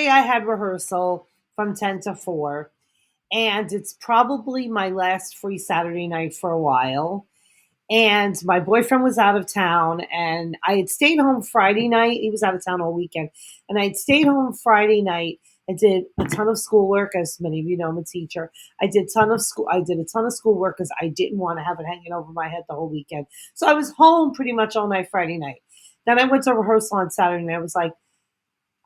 I had rehearsal from 10 to 4, and it's probably my last free Saturday night for a while. And my boyfriend was out of town, and I had stayed home Friday night. He was out of town all weekend, and I had stayed home Friday night. I did a ton of schoolwork, as many of you know, I'm a teacher. I did a ton of schoolwork because I didn't want to have it hanging over my head the whole weekend. So I was home pretty much all night Friday night. Then I went to rehearsal on Saturday, and I was like,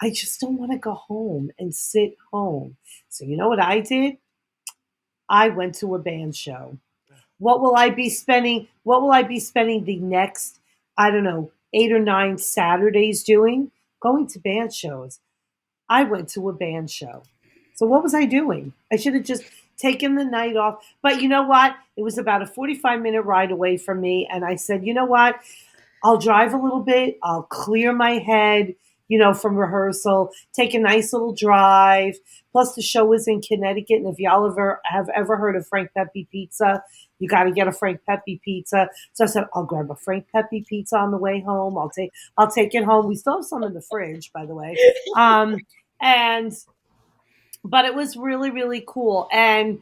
I just don't want to go home and sit home. So you know what I did? I went to a band show. What will I be spending the next, I don't know, 8 or 9 Saturdays doing? Going to band shows. I went to a band show. So what was I doing? I should have just taken the night off. But you know what? It was about a 45-minute ride away from me. And I said, you know what? I'll drive a little bit. I'll clear my head, from rehearsal, take a nice little drive. Plus the show was in Connecticut. And if y'all have ever heard of Frank Pepe Pizza, you got to get a Frank Pepe Pizza. So I said, I'll grab a Frank Pepe Pizza on the way home. I'll take it home. We still have some in the fridge, by the way. But it was really, really cool. And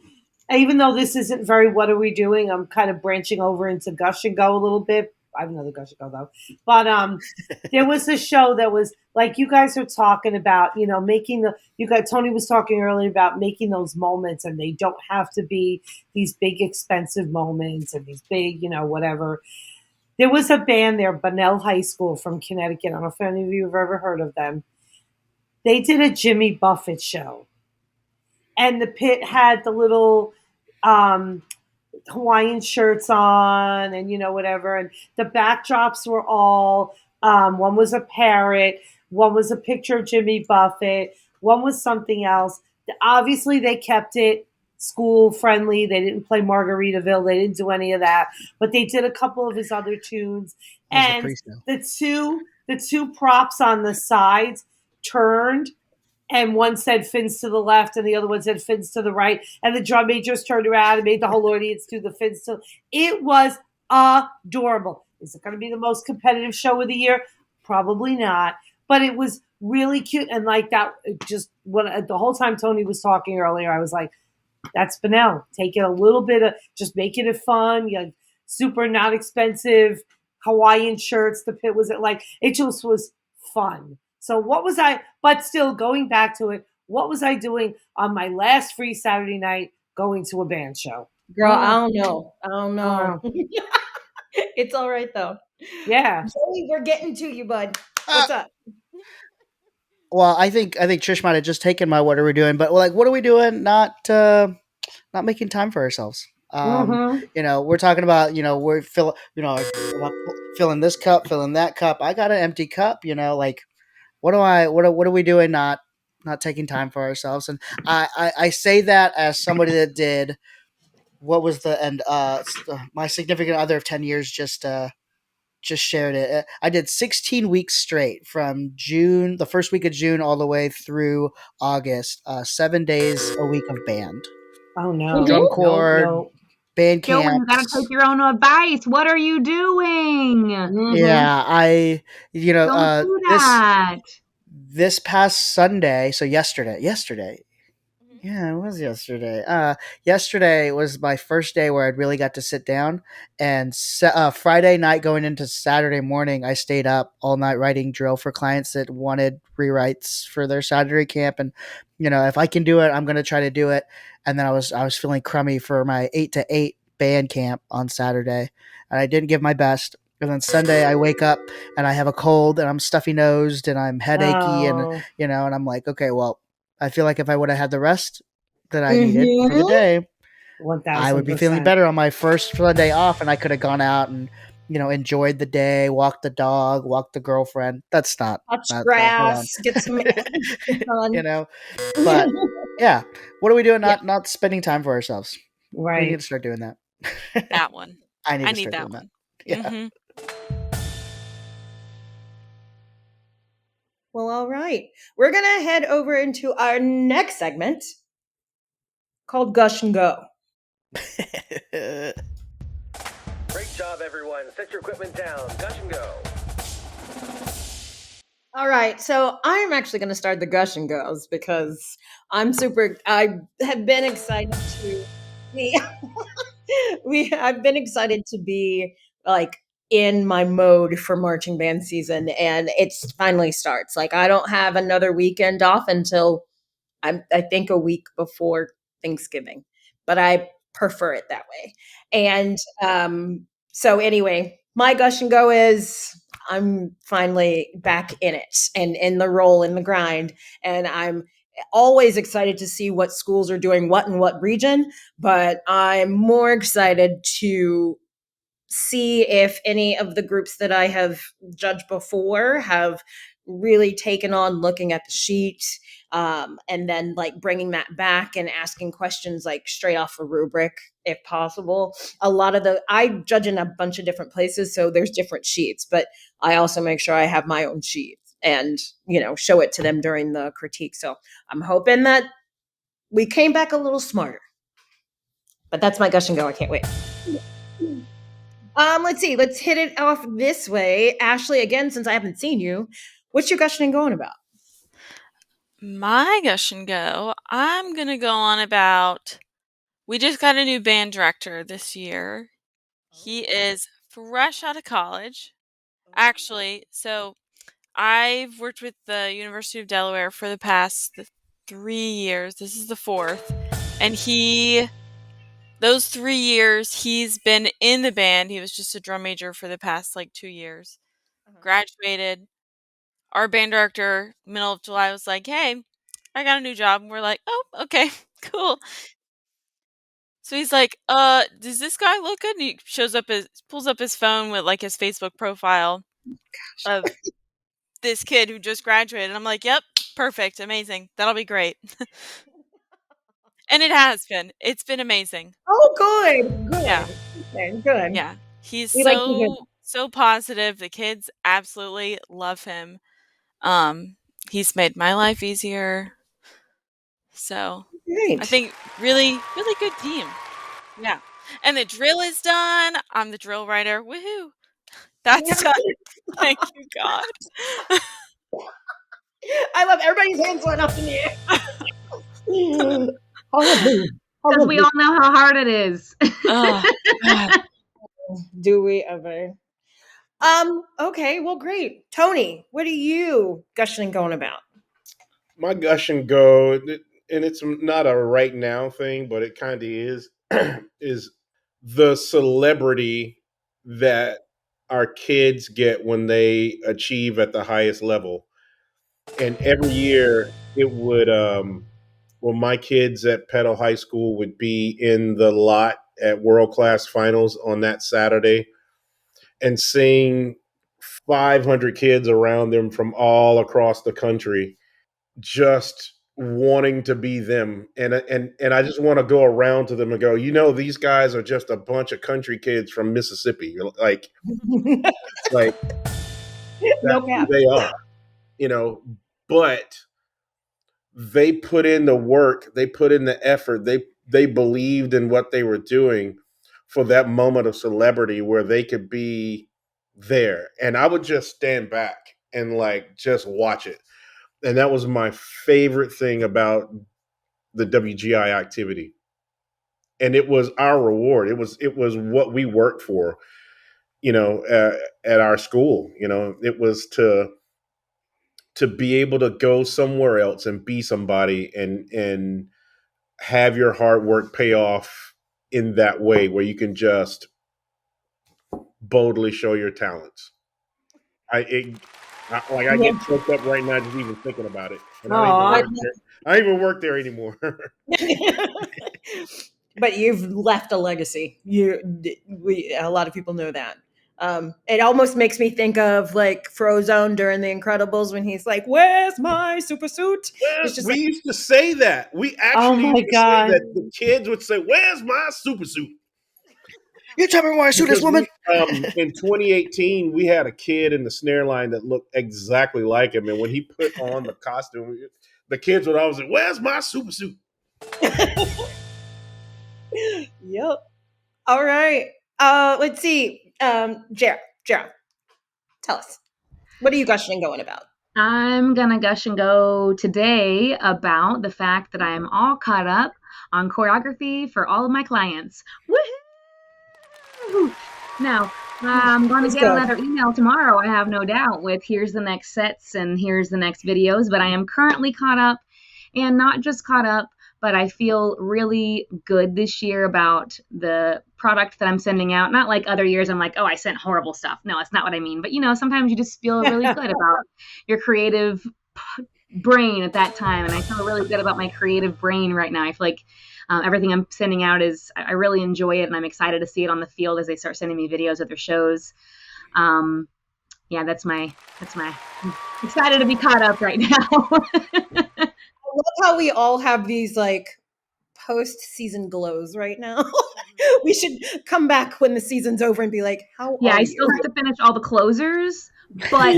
even though this isn't very what are we doing, I'm kind of branching over into Gush and Go a little bit. I have another Gush and Go though. But there was a show that was like you guys are talking about, making Tony was talking earlier about making those moments, and they don't have to be these big expensive moments and these big, whatever. There was a band there, Bunnell High School from Connecticut. I don't know if any of you have ever heard of them. They did a Jimmy Buffett show. And the pit had the little Hawaiian shirts on and, whatever. And the backdrops were all, one was a parrot, one was a picture of Jimmy Buffett, one was something else. Obviously, they kept it school friendly. They didn't play Margaritaville. They didn't do any of that. But they did a couple of his other tunes. And the two props on the sides turned, and one said fins to the left and the other one said fins to the right. And the drum majors turned around and made the whole audience do the fins to. It was adorable. Is it going to be the most competitive show of the year? Probably not. But it was really cute. And like that, the whole time Tony was talking earlier, I was like, that's Bunnell. Take it a little bit of, just making it fun. Super not expensive Hawaiian shirts. The pit was it just was fun. So but still going back to it, what was I doing on my last free Saturday night going to a band show?
Girl, I don't know. It's all right though.
Yeah.
Joey, we're getting to you, bud. What's up?
Well, I think Trish might have just taken my "what are we doing," but what are we doing? Not making time for ourselves. We're talking about we're filling this cup, filling that cup. I got an empty cup. What are we doing? Not taking time for ourselves. And I say that as somebody that did what was my significant other of 10 years just shared it. I did 16 weeks straight from June, the first week of June, all the way through August. 7 days a week of band.
Oh no!
Drum corps, band camp.
Joey, you gotta take your own advice. What are you doing?
Yeah,
don't do that.
This past Sunday, so yesterday. Yeah, it was yesterday. Yesterday was my first day where I really got to sit down. And Friday night going into Saturday morning, I stayed up all night writing drill for clients that wanted rewrites for their Saturday camp. And if I can do it, I'm going to try to do it. And then I was feeling crummy for my 8 to 8 band camp on Saturday, and I didn't give my best. And then Sunday I wake up and I have a cold and I'm stuffy nosed and I'm headachy and and I'm like, okay, well, I feel like if I would have had the rest that I needed for the day,
1,000%.
I would be feeling better on my first Sunday off, and I could have gone out and enjoyed the day, walked the dog, walked the girlfriend. That's not
grass, get some
But yeah, what are we doing? Not spending time for ourselves.
Right.
We need to start doing that.
That one.
I need to
need
start
that
doing
one.
that. Yeah.
Mm-hmm.
Well, all right. We're going to head over into our next segment called Gush and Go.
Great job, everyone. Set your equipment down. Gush and go.
All right. So I'm actually going to start the Gush and Goes because I have been excited to be, I've been excited to be in my mode for marching band season, and it's finally starts. I don't have another weekend off until I think a week before Thanksgiving, but I prefer it that way. And so anyway, my Gush and Go is I'm finally back in it and in the roll, in the grind, and I'm always excited to see what schools are doing what in what region, but I'm more excited to see if any of the groups that I have judged before have really taken on looking at the sheet, and then bringing that back and asking questions straight off a rubric if possible. I judge in a bunch of different places, so there's different sheets, but I also make sure I have my own sheet and show it to them during the critique. So I'm hoping that we came back a little smarter, but that's my Gush and Go. I can't wait. Let's see. Let's hit it off this way. Ashlee, again, since I haven't seen you, what's your gushing and going about?
My Gush and Go, I'm going to go on about, we just got a new band director this year. He is fresh out of college. Actually, so I've worked with the University of Delaware for the past 3 years. This is the 4th. And those 3 years, he's been in the band. He was just a drum major for the past 2 years. Graduated. Our band director, middle of July, was like, "Hey, I got a new job." And we're like, "Oh, okay, cool." So he's like, does this guy look good? And he pulls up his phone with his Facebook profile of this kid who just graduated. And I'm like, "Yep, perfect, amazing. That'll be great." And it has been. It's been amazing.
Oh, good.
Yeah.
Okay, good.
Yeah. He's
We like to hear that.
so positive. The kids absolutely love him. He's made my life easier. So
Great.
I think really, really good team. Yeah. And the drill is done. I'm the drill writer. Woohoo. That's done. Thank you, God.
I love everybody's hands went up in the air.
Because we all know how hard it is.
Oh, God.
Do we ever? Okay, well, great. Tony, what are you gushing and going about?
My gush and go, and it's not a right now thing, but it kind of is the celebrity that our kids get when they achieve at the highest level. And every year it would, my kids at Petal High School would be in the lot at World Class Finals on that Saturday and seeing 500 kids around them from all across the country just wanting to be them. And I just want to go around to them and go, these guys are just a bunch of country kids from Mississippi. Like
No cap.
They are, but they put in the work, they put in the effort, they believed in what they were doing for that moment of celebrity where they could be there. And I would just stand back and just watch it. And that was my favorite thing about the WGI activity. And it was our reward. It was what we worked for, at our school. It was to be able to go somewhere else and be somebody and have your hard work pay off in that way where you can just boldly show your talents. I get choked up right now just even thinking about it. And I don't even work there anymore.
But you've left a legacy. A lot of people know that. It almost makes me think of Frozone during The Incredibles when he's like, "Where's my super suit?"
We used to say that. We actually used to say that. The kids would say, "Where's my super suit?"
You tell me why I suit this woman.
In 2018, we had a kid in the snare line that looked exactly like him, and when he put on the costume, the kids would always say, "Where's my super suit?"
Yep. All right. Let's see. Jara, tell us. What are you gushing and going about?
I'm going to gush and go today about the fact that I'm all caught up on choreography for all of my clients. Woohoo! Now, I'm going to get another email tomorrow, I have no doubt, with here's the next sets and here's the next videos, but I am currently caught up, and not just caught up, but I feel really good this year about the product that I'm sending out. Not like other years I'm like, oh, I sent horrible stuff. No, that's not what I mean. But, sometimes you just feel really good about your creative brain at that time. And I feel really good about my creative brain right now. I feel like everything I'm sending out I really enjoy it, and I'm excited to see it on the field as they start sending me videos of their shows. Yeah, that's my I'm excited to be caught up right now.
I love how we all have these post-season glows right now. We should come back when the season's over and be like, how
yeah,
are
I
you?
still have to finish all the closers, but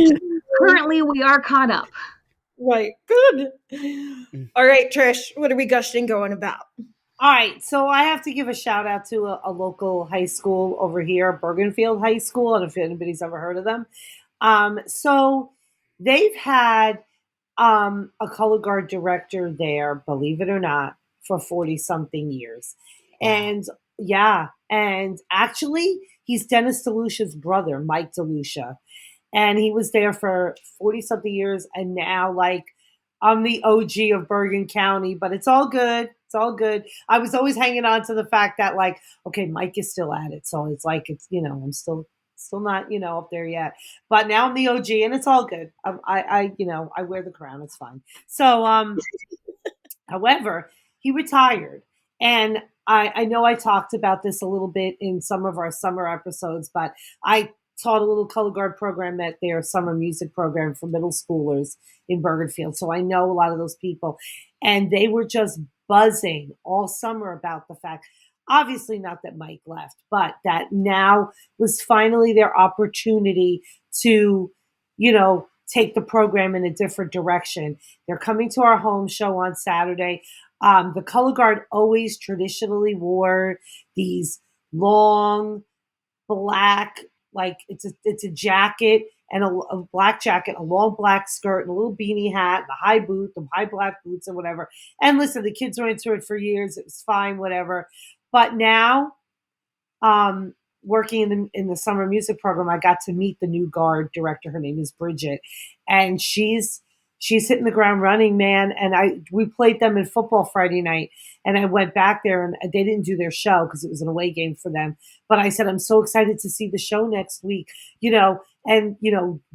currently we are caught up.
Right. Good. All right, Trish, what are we gushing going about?
All right, so I have to give a shout out to a local high school over here, Bergenfield High School. I don't know if anybody's ever heard of them. So they've had a color guard director there, believe it or not, for 40-something years. And Yeah. And actually, he's Dennis DeLucia's brother, Mike DeLucia. And he was there for 40-something years. And now, like, I'm the OG of Bergen County, but it's all good. It's all good. I was always hanging on to the fact that, like, okay, Mike is still at it. So it's like, it's, I'm still not, up there yet. But now I'm the OG, and it's all good. I wear the crown. It's fine. So, however, he retired. And I know I talked about this a little bit in some of our summer episodes, but I taught a little color guard program at their summer music program for middle schoolers in Bergenfield. So I know a lot of those people. And they were just buzzing all summer about the fact, obviously not that Mike left, but that now was finally their opportunity to, take the program in a different direction. They're coming to our home show on Saturday. The color guard always traditionally wore these long black, like it's a jacket and a black jacket, a long black skirt and a little beanie hat, and the high black boots and whatever. And listen, the kids were into it for years. It was fine, whatever. But now, working in the summer music program, I got to meet the new guard director. Her name is Bridget, and she's hitting the ground running, man. And we played them in football Friday night, and I went back there, and they didn't do their show because it was an away game for them. But I said, I'm so excited to see the show next week, and,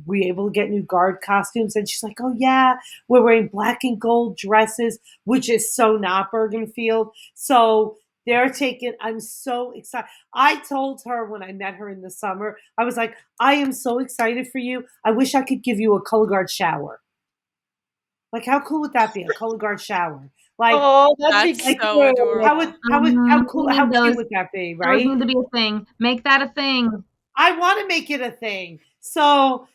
we able to get new guard costumes. And she's like, oh, yeah, we're wearing black and gold dresses, which is so not Bergenfield. So I'm so excited. I told her when I met her in the summer, I was like, I am so excited for you. I wish I could give you a color guard shower. Like, how cool would that be? A color guard shower. Like,
oh, that's so adorable.
How cute would that be, right?
Those need to be a thing. Make that a thing.
I want to make it a thing. So,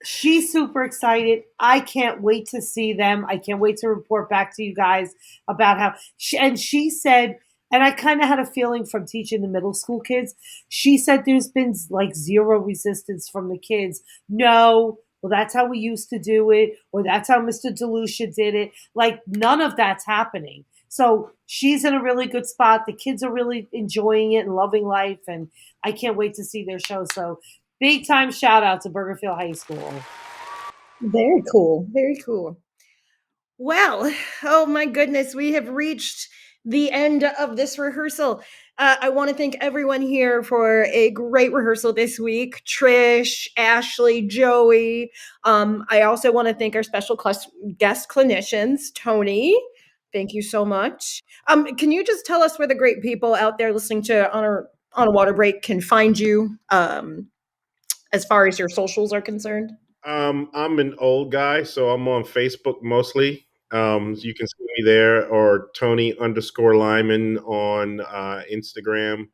she's super excited. I can't wait to see them. I can't wait to report back to you guys about how she said, and I kind of had a feeling from teaching the middle school kids. She said there's been like zero resistance from the kids. No, well, that's how we used to do it, or that's how Mr. DeLucia did it. Like, none of that's happening. So she's in a really good spot. The kids are really enjoying it and loving life, and I can't wait to see their show. So big time shout out to Bergenfield High School.
Very cool. Very cool. Well, oh my goodness, we have reached the end of this rehearsal. I want to thank everyone here for a great rehearsal this week. Trish, Ashlee, Joey. I also want to thank our special guest clinicians, Tony. Thank you so much. Can you just tell us where the great people out there listening to on a water break can find you, as far as your socials are concerned?
I'm an old guy, so I'm on Facebook mostly. You can see me there, or Tony_Lymon on Instagram.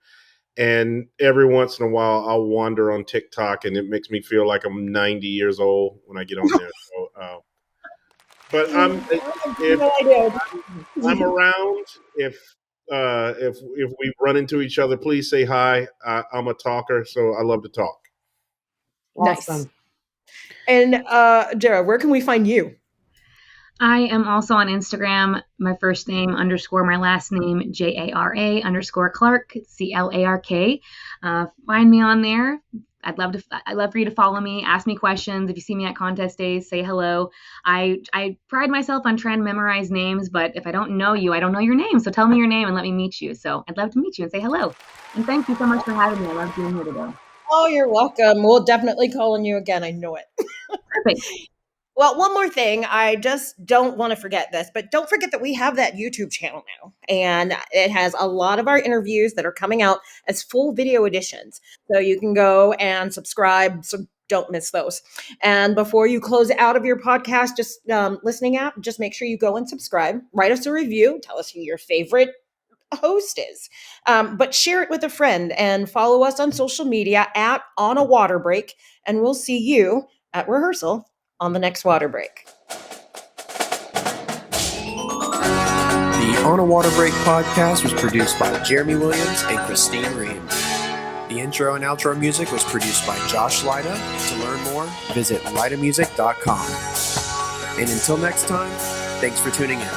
And every once in a while, I'll wander on TikTok, and it makes me feel like I'm 90 years old when I get on there. So, but I'm around. If we run into each other, please say hi. I'm a talker, so I love to talk.
Awesome. Nice. And Jara, where can we find you?
I am also on Instagram. My first name _ my last name, JARA _ Clark, CLARK. Find me on there. I'd love for you to follow me, ask me questions. If you see me at contest days, say hello. I pride myself on trying to memorize names, but if I don't know you, I don't know your name. So tell me your name and let me meet you. So I'd love to meet you and say hello. And thank you so much for having me. I love being here today.
Oh, you're welcome. We'll definitely call on you again. I know it.
Perfect.
Well, one more thing. I just don't want to forget this, but don't forget that we have that YouTube channel now. And it has a lot of our interviews that are coming out as full video editions. So you can go and subscribe. So don't miss those. And before you close out of your podcast, just listening app, just make sure you go and subscribe. Write us a review. Tell us who your favorite host is. But share it with a friend and follow us on social media at On a Water Break. And we'll see you at rehearsal on the next water break.
The On a Water Break podcast was produced by Jeremy Williams and Christine Reams. The intro and outro music was produced by Josh Lyda. To learn more, visit lydamusic.com. And until next time, thanks for tuning in.